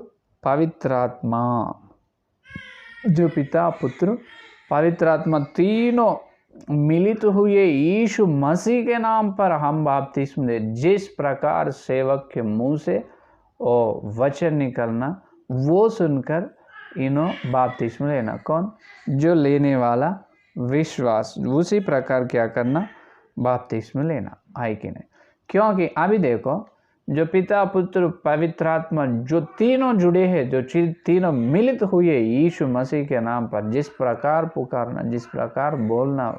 पवित्र आत्मा, जो पिता, पुत्र, पवित्र आत्मा तीनों मिलित हुए यीशु मसीह के नाम पर हम बपतिस्मा दे। जिस प्रकार सेवक के मुंह से वो वचन निकलना, वो सुनकर इन्हों बपतिस्मा लेना। कौन, जो लेने वाला विश्वास, उसी प्रकार क्या करना, बपतिस्मा लेना, है कि नहीं। क्योंकि अभी देखो, जो पिता, पुत्र, पवित्र आत्मा, जो तीनों जुड़े हैं, जो तीनों मिलित हुए यीशु मसीह के नाम पर, जिस प्रकार पुकारना, जिस प्रकार बोलना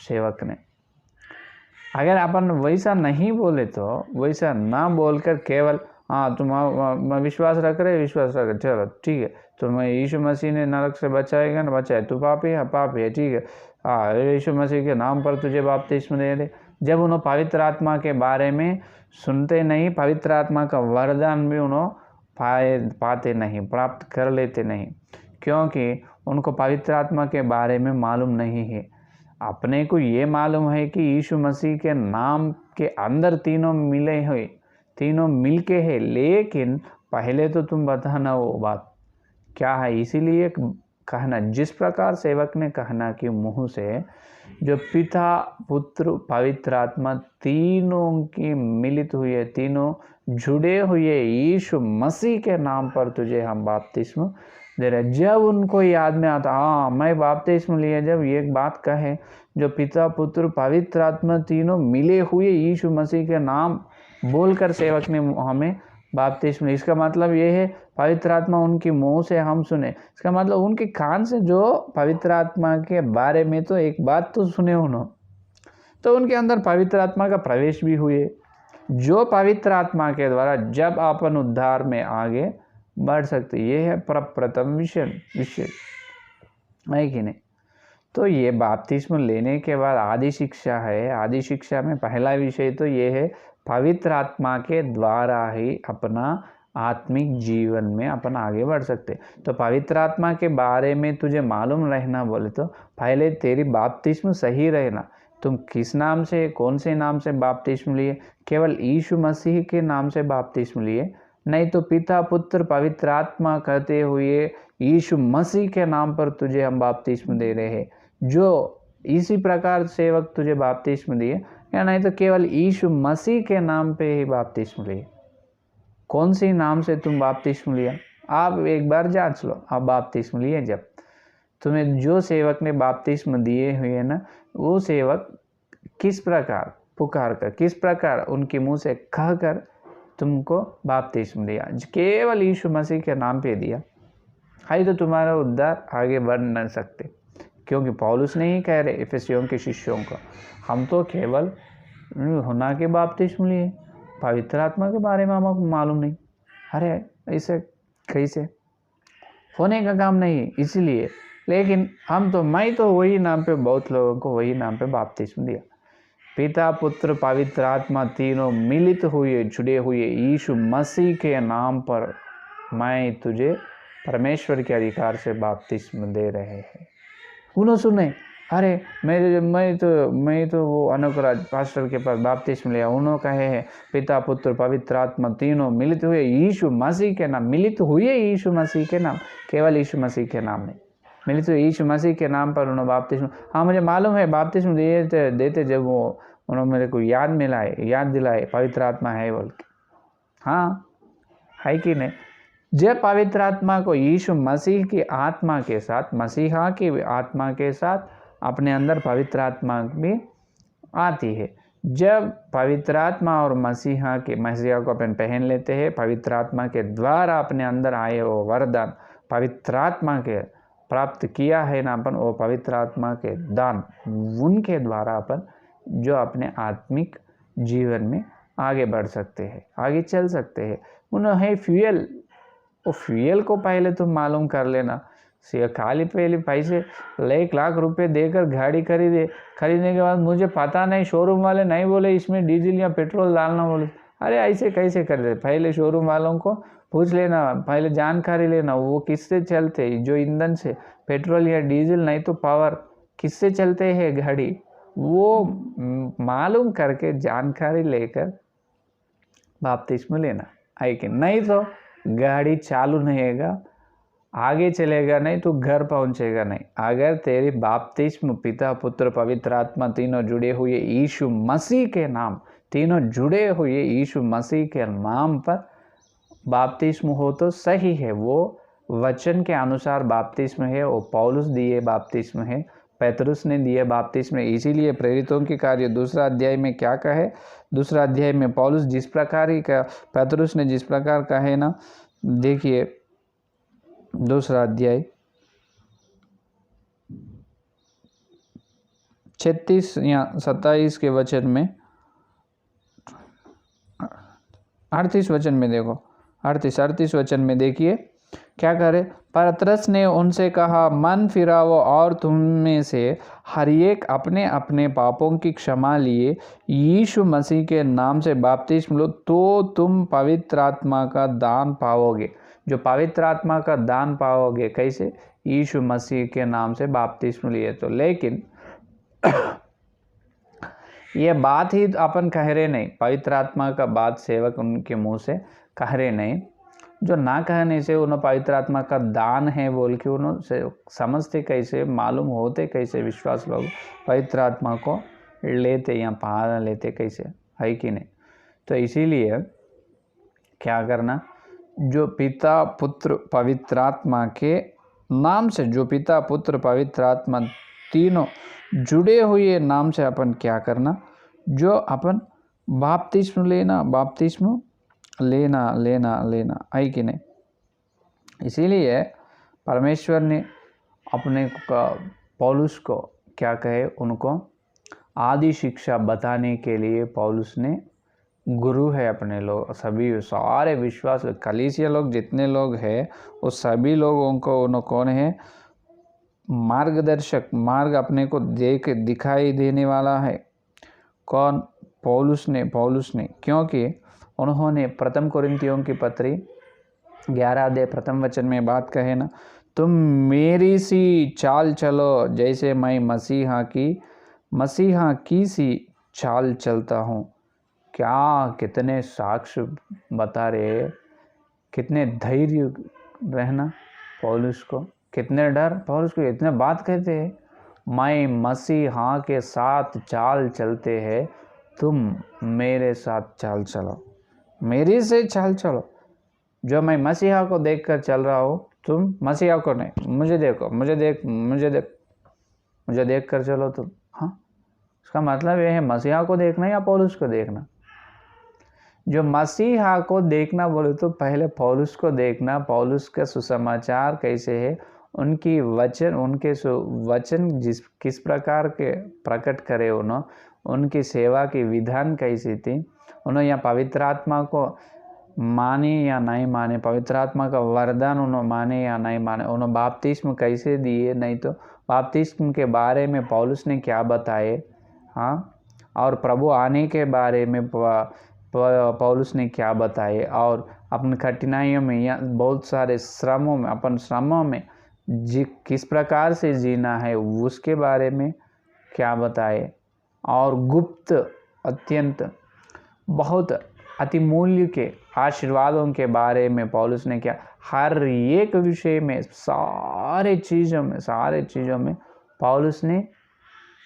सेवक ने, अगर अपन वैसा नहीं बोले तो, वैसा ना बोलकर केवल हाँ तुम विश्वास रख रहे, चलो ठीक है, तुम्हें यीशु मसीह ने नरक से बचाएगा ना, बचाए, तू पापी है, पापी है, ठीक है, हाँ यीशु मसीह के नाम पर तुझे बपतिस्मा दे दे। जब उन्होंने पवित्र आत्मा के बारे में सुनते नहीं, पवित्र आत्मा का वरदान भी उन्होंने पाते नहीं, प्राप्त कर लेते नहीं, क्योंकि उनको पवित्र आत्मा के बारे में मालूम नहीं है। अपने को ये मालूम है कि यीशु मसीह के नाम के अंदर तीनों मिले हुए, तीनों मिलके है, लेकिन पहले तो तुम बताना वो बात क्या है। इसीलिए कहना, जिस प्रकार सेवक ने कहना कि मुँह से जो पिता पुत्र पवित्र आत्मा तीनों की मिलित हुए, तीनों जुड़े हुए यीशु मसीह के नाम पर तुझे हम बपतिस्म दे रहे। जब उनको याद में आता, हाँ मैं बपतिस्म लिए, जब ये बात कहे जो पिता पुत्र पवित्र आत्मा तीनों मिले हुए यीशु मसीह के नाम बोलकर सेवक ने हमें बपतिस्म, इसका मतलब ये है पवित्र आत्मा उनकी मुंह से हम सुने, इसका मतलब उनके कान से जो पवित्र आत्मा के बारे में तो एक बात तो सुने उन्होंने, तो उनके अंदर पवित्र आत्मा का प्रवेश भी हुए, जो पवित्र आत्मा के द्वारा जब अपन उद्धार में आगे बढ़ सकते। ये है प्रथम विषय है कि नहीं। तो ये बपतिस्म लेने के बाद आदि शिक्षा है। आदि शिक्षा में पहला विषय तो ये है पवित्र आत्मा के द्वारा ही अपना आत्मिक जीवन में अपन आगे बढ़ सकते। तो पवित्र आत्मा के बारे में तुझे मालूम रहना बोले तो पहले तेरी बपतिस्म सही रहना। तुम किस नाम से, कौन से नाम से बपतिस्म लिए? केवल यीशु मसीह के नाम से बपतिस्म लिए? नहीं तो पिता पुत्र पवित्र आत्मा कहते हुए यीशु मसीह के नाम पर तुझे हम बपतिस्म दे रहे हैं, जो इसी प्रकार सेवक तुझे बपतिस्म दिए, या नहीं तो केवल यीशु मसीह के नाम पे ही बपतिस्म लिए? कौन सी नाम से तुम बपतिस्म लिया? आप एक बार जांच लो। आप बपतिस्म लिए जब तुम्हें जो सेवक ने बपतिस्म दिए हुए ना, वो सेवक किस प्रकार पुकार कर, किस प्रकार उनके मुंह से कह कर तुमको बपतिस्म दिया? केवल यीशु मसीह के नाम पे दिया है, तो तुम्हारा उद्धार आगे बढ़ न सकते। क्योंकि पौलुस ने ही कह रहे इफिसियों के शिष्यों को, हम तो केवल होना के बपतिस्म लिए, पवित्र आत्मा के बारे में हमको मालूम नहीं। अरे ऐसे कैसे होने का काम नहीं, इसलिए। लेकिन मैं तो वही नाम पे, बहुत लोगों को वही नाम पे बपतिस्म दिया। पिता पुत्र पवित्र आत्मा तीनों मिलित हुए, जुड़े हुए यीशु मसीह के नाम पर मैं तुझे परमेश्वर के अधिकार से बपतिस्म दे रहे हैं। उन्होंने सुने, अरे मैं तो वो अनुकराज पास्टर के पास बपतिस्म लिया, उन्होंने कहे हैं पिता पुत्र पवित्र आत्मा तीनों मिलित हुए यीशु मसीह के नाम, मिलित हुए यीशु मसीह के नाम, केवल यीशु मसीह के नाम नहीं, मिलित हुए यीशु मसीह के नाम पर उन्होंने बपतिस्म। हाँ मुझे मालूम है बपतिस्म देते जब वो उन्होंने मेरे को याद दिलाए पवित्र आत्मा है बोल के। हाँ है कि नहीं? जब पवित्र आत्मा को यीशु मसीह की आत्मा के साथ, मसीहा की आत्मा के साथ अपने अंदर पवित्र आत्मा भी आती है। जब पवित्र आत्मा और मसीहा को अपन पहन लेते हैं, पवित्र आत्मा के द्वारा अपने अंदर आए वो वरदान पवित्र आत्मा के प्राप्त किया है ना अपन, वो पवित्र आत्मा के दान, उनके द्वारा अपन जो अपने आत्मिक जीवन में आगे बढ़ सकते हैं, आगे चल सकते हैं। उन्हें फ्यूल, वो फ्यूल को पहले तुम मालूम कर लेना। खाली पहले पैसे 1 लाख रुपए देकर गाड़ी खरीदने के बाद मुझे पता नहीं, शोरूम वाले नहीं बोले इसमें डीजल या पेट्रोल डालना, बोले अरे ऐसे कैसे कर दे? पहले शोरूम वालों को पूछ लेना, पहले जानकारी लेना वो किससे चलते, जो ईंधन से, पेट्रोल या डीजल नहीं तो पावर, किससे चलते हैं गाड़ी, वो मालूम करके जानकारी लेकर बपतिस्म लेना है कि नहीं। तो गाड़ी चालू नहीं होगा, आगे चलेगा नहीं, तो घर पहुंचेगा नहीं। अगर तेरी बपतिस्म पिता पुत्र पवित्र आत्मा तीनों जुड़े हुए यीशु मसीह के नाम, तीनों जुड़े हुए यीशु मसीह के नाम पर बपतिस्म हो तो सही है, वो वचन के अनुसार बपतिस्म है, वो पौलुस दिए बपतिस्म है, पेतरुस ने दिए बपतिस्म। इसीलिए प्रेरितों के कार्य 2 अध्याय में क्या कहे, 2 अध्याय में पौलुस जिस प्रकार ही का, पेतरुस ने जिस प्रकार कहे ना, देखिए 2 अध्याय 36 या 27 के वचन में, 38 वचन में देखो, 38 वचन में देखिए क्या करे। पतरस ने उनसे कहा, मन फिराओ और तुम में से हर एक अपने अपने पापों की क्षमा लिए यीशु मसीह के नाम से बपतिस्म लो, तो तुम पवित्र आत्मा का दान पाओगे। जो पवित्र आत्मा का दान पाओगे कैसे? यीशु मसीह के नाम से बपतिस्म लिए तो। लेकिन ये बात ही अपन कह रहे नहीं, पवित्र आत्मा का बात सेवक उनके मुंह से कह रहे नहीं, जो ना कहने से उन्हें पवित्र आत्मा का दान है बोल के उन्होंने समझते कैसे, मालूम होते कैसे विश्वास लोग पवित्र आत्मा को लेते या पा लेते कैसे, है कि नहीं। तो इसीलिए क्या करना, जो पिता पुत्र पवित्र आत्मा के नाम से, जो पिता पुत्र पवित्र आत्मा तीनों जुड़े हुए नाम से अपन क्या करना, जो अपन बपतिस्म लेना, बपतिस्म लेना लेना लेना, है कि नहीं। इसीलिए परमेश्वर ने अपने पौलुस को क्या कहे, उनको आदि शिक्षा बताने के लिए पौलुस ने गुरु है अपने लोग सभी सारे विश्वास कलीसिया लोग जितने लोग हैं वो सभी लोगों को उन्होंने कौन है, मार्गदर्शक, मार्ग अपने को देख दिखाई देने वाला है कौन, पौलुस ने क्योंकि उन्होंने प्रथम कोरिन्थियों की पत्री 11 अध्याय प्रथम वचन में बात कहे ना, तुम मेरी सी चाल चलो जैसे मैं मसीहा की सी चाल चलता हूँ। क्या कितने साक्ष्य बता रहे, कितने धैर्य रहना पौलुस को, कितने डर पौलुस को, इतने बात कहते हैं, मैं मसीहा के साथ चाल चलते हैं, तुम मेरे साथ चाल चलो, मेरी से चाल चलो। जो मैं मसीहा को देखकर चल रहा हूँ, तुम मसीहा को नहीं, मुझे देखो, मुझे देख कर चलो तुम। हाँ, इसका मतलब यह है मसीहा को देखना या पौलुस को देखना। जो मसीहा को देखना बोले तो पहले पौलुस को देखना, पौलुस का सुसमाचार कैसे है, उनके वचन किस प्रकार के प्रकट करे, उनकी सेवा की विधान कैसी थी, उन्होंने या पवित्र आत्मा को माने या नहीं माने, पवित्र आत्मा का वरदान उन्होंने माने या नहीं माने, उन्होंने बपतिस्म कैसे दिए, नहीं तो बपतिस्म के बारे में पौलुस ने क्या बताए, हाँ, और प्रभु आने के बारे में पौलुस ने क्या बताए, और अपनी कठिनाइयों में या बहुत सारे श्रमों में, अपन श्रमों में किस प्रकार से जीना है उसके बारे में क्या बताए, और गुप्त अत्यंत बहुत अतिमूल्य के आशीर्वादों के बारे में पौलुस ने क्या, हर एक विषय में, सारे चीज़ों में पौलुस ने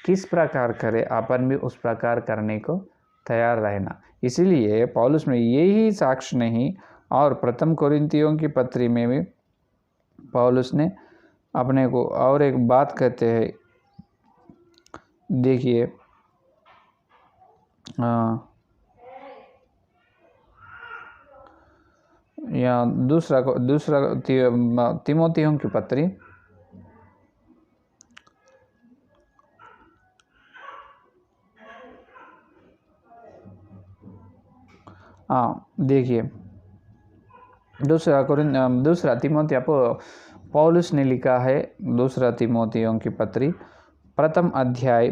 किस प्रकार करे, अपन भी उस प्रकार करने को तैयार रहना। इसलिए पौलुस में यही साक्ष्य नहीं, और प्रथम कोरिन्थियों की पत्री में भी पौलुस ने अपने को और एक बात कहते हैं, देखिए या दूसरा तीमोथियों की पत्री देखिए दूसरा तीमोथी पौलुस ने लिखा है, दूसरा तीमोथियों की पत्री प्रथम अध्याय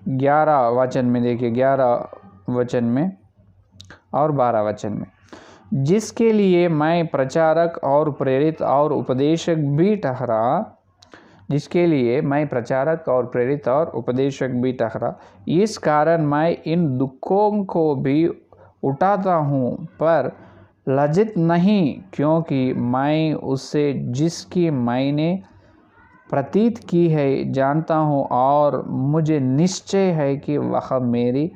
11 वचन में, देखिए 11 वचन में और 12 वचन में, जिसके लिए मैं प्रचारक और प्रेरित और उपदेशक भी ठहरा, इस कारण मैं इन दुखों को भी उठाता हूँ, पर लज्जित नहीं, क्योंकि मैं उससे जिसकी मैंने प्रतीत की है जानता हूँ, और मुझे निश्चय है कि वह मेरी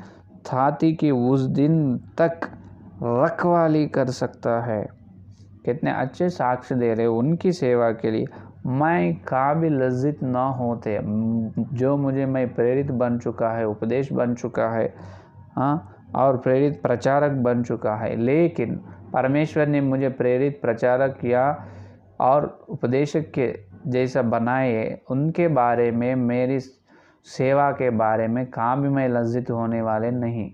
छाती की उस दिन तक रखवाली कर सकता है। कितने अच्छे साक्ष्य दे रहे उनकी सेवा के लिए। मैं काबिल लज्जित न होते, जो मैं प्रेरित बन चुका है, उपदेश बन चुका है, हाँ, और प्रेरित प्रचारक बन चुका है, लेकिन परमेश्वर ने मुझे प्रेरित प्रचारक या और उपदेशक के जैसा बनाए, उनके बारे में, मेरी सेवा के बारे में कभी मैं लज्जित होने वाले नहीं,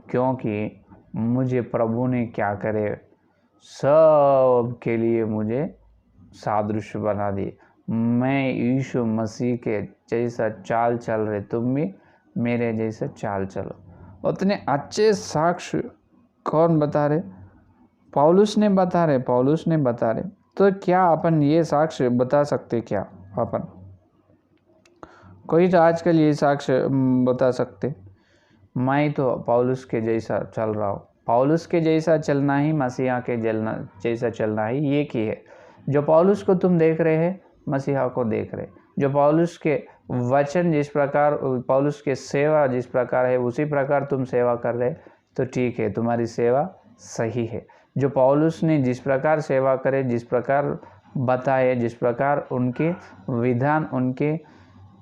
क्योंकि मुझे प्रभु ने क्या करे, सब के लिए मुझे सादृश्य बना दिए। मैं यीशु मसीह के जैसा चाल चल रहे, तुम भी मेरे जैसा चाल चलो। उतने अच्छे साक्ष्य कौन बता रहे? पौलुस ने बता रहे। तो क्या अपन ये साक्ष्य बता सकते क्या? अपन कोई तो आजकल ये साक्ष्य बता सकते, मैं तो पौलुस के जैसा चल रहा हूँ। पौलुस के जैसा चलना ही मसीहा के जैसा चलना ही एक ही है। जो पौलुस को तुम देख रहे हैं, मसीहा को देख रहे। जो पौलुस के वचन जिस प्रकार, पौलुस के सेवा जिस प्रकार है उसी प्रकार तुम सेवा कर रहे, तो ठीक है, तुम्हारी सेवा सही है। जो पौलुस ने जिस प्रकार सेवा करे, जिस प्रकार बताए, जिस प्रकार उनके विधान, उनके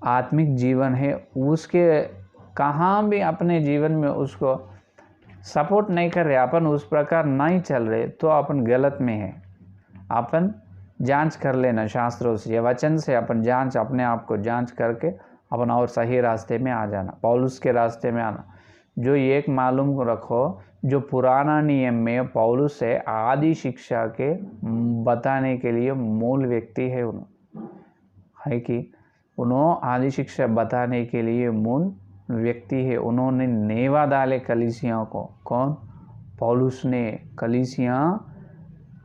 आत्मिक जीवन है, उसके कहाँ भी अपने जीवन में उसको सपोर्ट नहीं कर रहे, अपन उस प्रकार नहीं चल रहे, तो अपन गलत में है। अपन जांच कर लेना शास्त्रों से या वचन से, अपन जांच, अपने आप को जांच करके अपन और सही रास्ते में आ जाना, पौलुस के रास्ते में आना। जो एक मालूम रखो, जो पुराना नियम में पौलुस से आदि शिक्षा के बताने के लिए मूल व्यक्ति है, है कि उन्होंने आदि शिक्षा बताने के लिए मूल व्यक्ति है। उन्होंने नेवा डाले कलीसिया को। कौन? पौलुस ने कलीसिया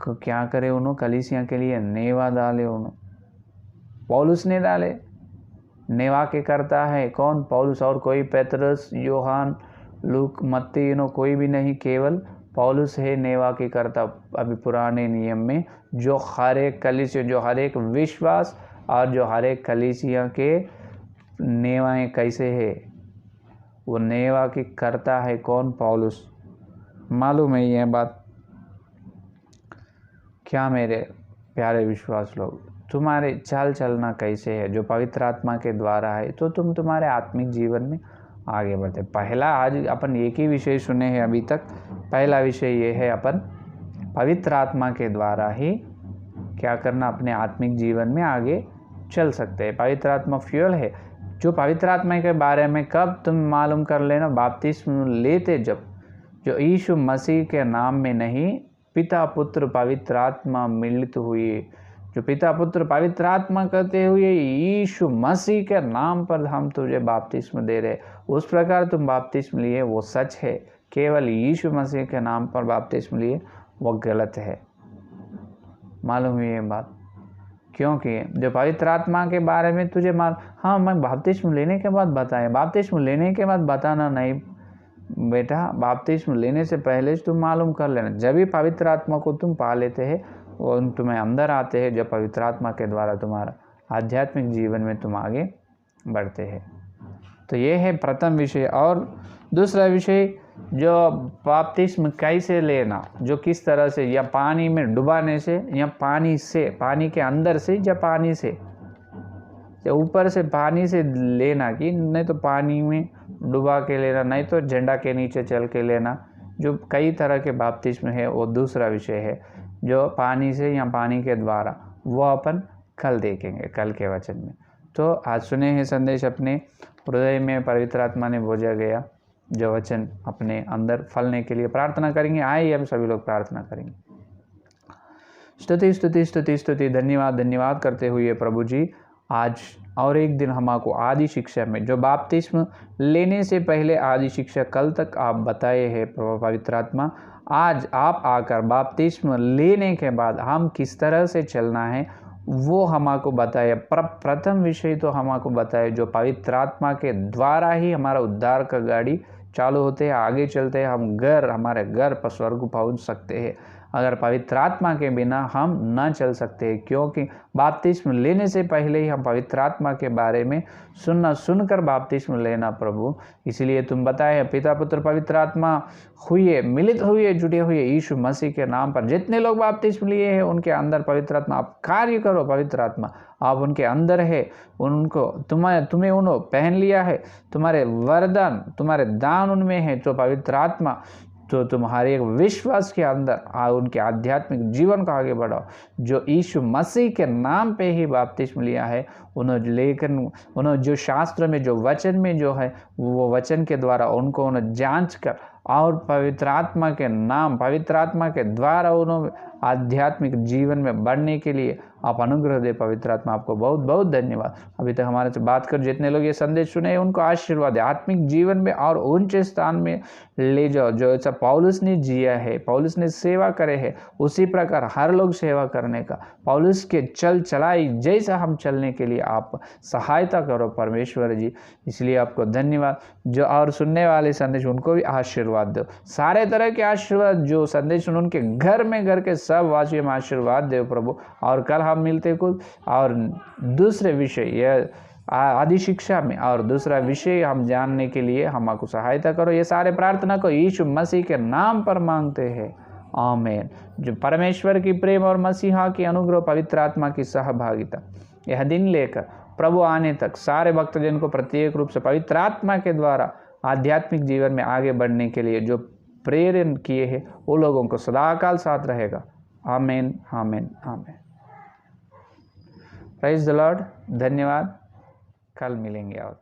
को क्या करे, उन्होंने कलीसिया के लिए नेवा डाले, उन्होंने पौलुस ने डाले। नेवा के करता है कौन? पौलुस, और कोई पेतरस, योहान, लूक, मत्ती, कोई भी नहीं, केवल पौलुस है नेवा की करता। अभी पुराने नियम में जो हर एक कलीसिया, जो हर एक विश्वास और जो हर एक कलीसिया के नेवाएं कैसे है, वो नेवा की करता है कौन? पौलुस। मालूम है यह बात? क्या मेरे प्यारे विश्वास लोग, तुम्हारे चाल चलना कैसे है? जो पवित्र आत्मा के द्वारा है, तो तुम तुम्हारे आत्मिक जीवन में आगे बढ़ते। पहला, आज अपन एक ही विषय सुने हैं अभी तक। पहला विषय ये है, अपन पवित्र आत्मा के द्वारा ही क्या करना, अपने आत्मिक जीवन में आगे चल सकते हैं। पवित्र आत्मा फ्यूल है। जो पवित्र आत्मा के बारे में कब तुम मालूम कर लेना, बपतिस्म लेते जब, जो यीशु मसीह के नाम में नहीं, पिता पुत्र पवित्र आत्मा मिलित हुए, जो पिता पुत्र पवित्र आत्मा कहते हुए यीशु मसीह के नाम पर हम तुझे बपतिस्म दे रहे, उस प्रकार तुम बपतिस्म लिए, वो सच है। केवल यीशु मसीह के नाम पर बपतिस्म लिए, वो गलत है। मालूम हुई ये बात? क्योंकि जो पवित्र आत्मा के बारे में तुझे हाँ, मैं बपतिस्म लेने के बाद बताया, बपतिस्म लेने के बाद बताना नहीं बेटा, बपतिस्म लेने से पहले तुम मालूम कर लेना। जब भी पवित्र आत्मा को तुम पा लेते हैं, वो तुम्हें अंदर आते हैं, जब पवित्र आत्मा के द्वारा तुम्हारा आध्यात्मिक जीवन में तुम आगे बढ़ते हैं। तो ये है प्रथम विषय। और दूसरा विषय, जो बपतिस्म कैसे लेना, जो किस तरह से, या पानी में डुबाने से, या पानी से, पानी के अंदर से, या पानी से, या ऊपर से पानी से लेना, कि नहीं तो पानी में डुबा के लेना, नहीं तो झंडा के नीचे चल के लेना। जो कई तरह के बपतिस्म है, वो दूसरा विषय है। जो पानी से या पानी के द्वारा, वो अपन कल देखेंगे, कल के वचन में। तो आज सुने हैं संदेश अपने हृदय में पवित्र आत्मा ने बोझा गया, जो वचन अपने अंदर फलने के लिए प्रार्थना करेंगे। आइए हम सभी लोग प्रार्थना करेंगे। स्तुति स्तुति स्तुति स्तुति, धन्यवाद धन्यवाद करते हुए प्रभु जी, आज और एक दिन हमको आदि शिक्षा में, जो बपतिस्म लेने से पहले आदि शिक्षा कल तक आप बताए हैं प्रभु पवित्र आत्मा, आज आप आकर बपतिस्म लेने के बाद हम किस तरह से चलना है वो हमको बताए। प्रथम विषय तो हमको बताए, जो पवित्र आत्मा के द्वारा ही हमारा उद्धार का गाड़ी चालू होते हैं, आगे चलते हैं, हम हमारे घर पर स्वर्ग पहुंच सकते हैं। अगर पवित्र आत्मा के बिना हम न चल सकते, क्योंकि बपतिस्म लेने से पहले ही हम पवित्र आत्मा के बारे में सुनकर बपतिस्म लेना प्रभु। इसलिए तुम बताए, पिता पुत्र पवित्र आत्मा हुए, मिलित हुए, जुटे हुए यीशु मसीह के नाम पर। जितने लोग बपतिस्म लिए हैं उनके अंदर पवित्र आत्मा, आप कार्य करो। पवित्र आत्मा आप उनके अंदर है, उनको तुम्हें उन्होंने पहन लिया है, तुम्हारे वरदान, तुम्हारे दान उनमें है। तो पवित्र आत्मा, तो तुम्हारे एक विश्वास के अंदर उनके आध्यात्मिक जीवन को आगे बढ़ाओ। जो यीशु मसीह के नाम पे ही बपतिस्म लिया है, उन्होंने जो शास्त्र में, जो वचन में जो है, वो वचन के द्वारा उनको उन्हें जांच कर, और पवित्र आत्मा के नाम, पवित्र आत्मा के द्वारा उन्होंने आध्यात्मिक जीवन में बढ़ने के लिए आप अनुग्रह दे पवित्र आत्मा। आपको बहुत बहुत धन्यवाद। अभी तक हमारे से बात कर जितने लोग ये संदेश सुने उनको आशीर्वाद दे, आत्मिक जीवन में और ऊंचे स्थान में ले जाओ। जो ऐसा पौलुस ने जिया है, पौलुस ने सेवा करे है, उसी प्रकार हर लोग सेवा करने का, पौलुस के चल चलाई जैसा हम चलने के लिए आप सहायता करो परमेश्वर जी। इसलिए आपको धन्यवाद। जो और सुनने वाले संदेश उनको भी आशीर्वाद दो, सारे तरह के आशीर्वाद जो संदेश सुन उनके घर के सब वासियों में आशीर्वाद दे प्रभु। और कल हम मिलते कुछ और दूसरे विषय, यह आदि शिक्षा में और दूसरा विषय हम जानने के लिए हमको सहायता करो। ये सारे प्रार्थना को यीशु मसीह के नाम पर मांगते हैं, आमीन। जो परमेश्वर की प्रेम और मसीहा की अनुग्रह पवित्र आत्मा की सहभागिता यह दिन लेकर प्रभु आने तक सारे भक्तजन को प्रत्येक रूप से पवित्र आत्मा के द्वारा आध्यात्मिक जीवन में आगे बढ़ने के लिए जो प्रेरण किए हैं वो लोगों को सदाकाल साथ रहेगा, आमीन आमीन आमीन। Praise the Lord. धन्यवाद। कल मिलेंगे और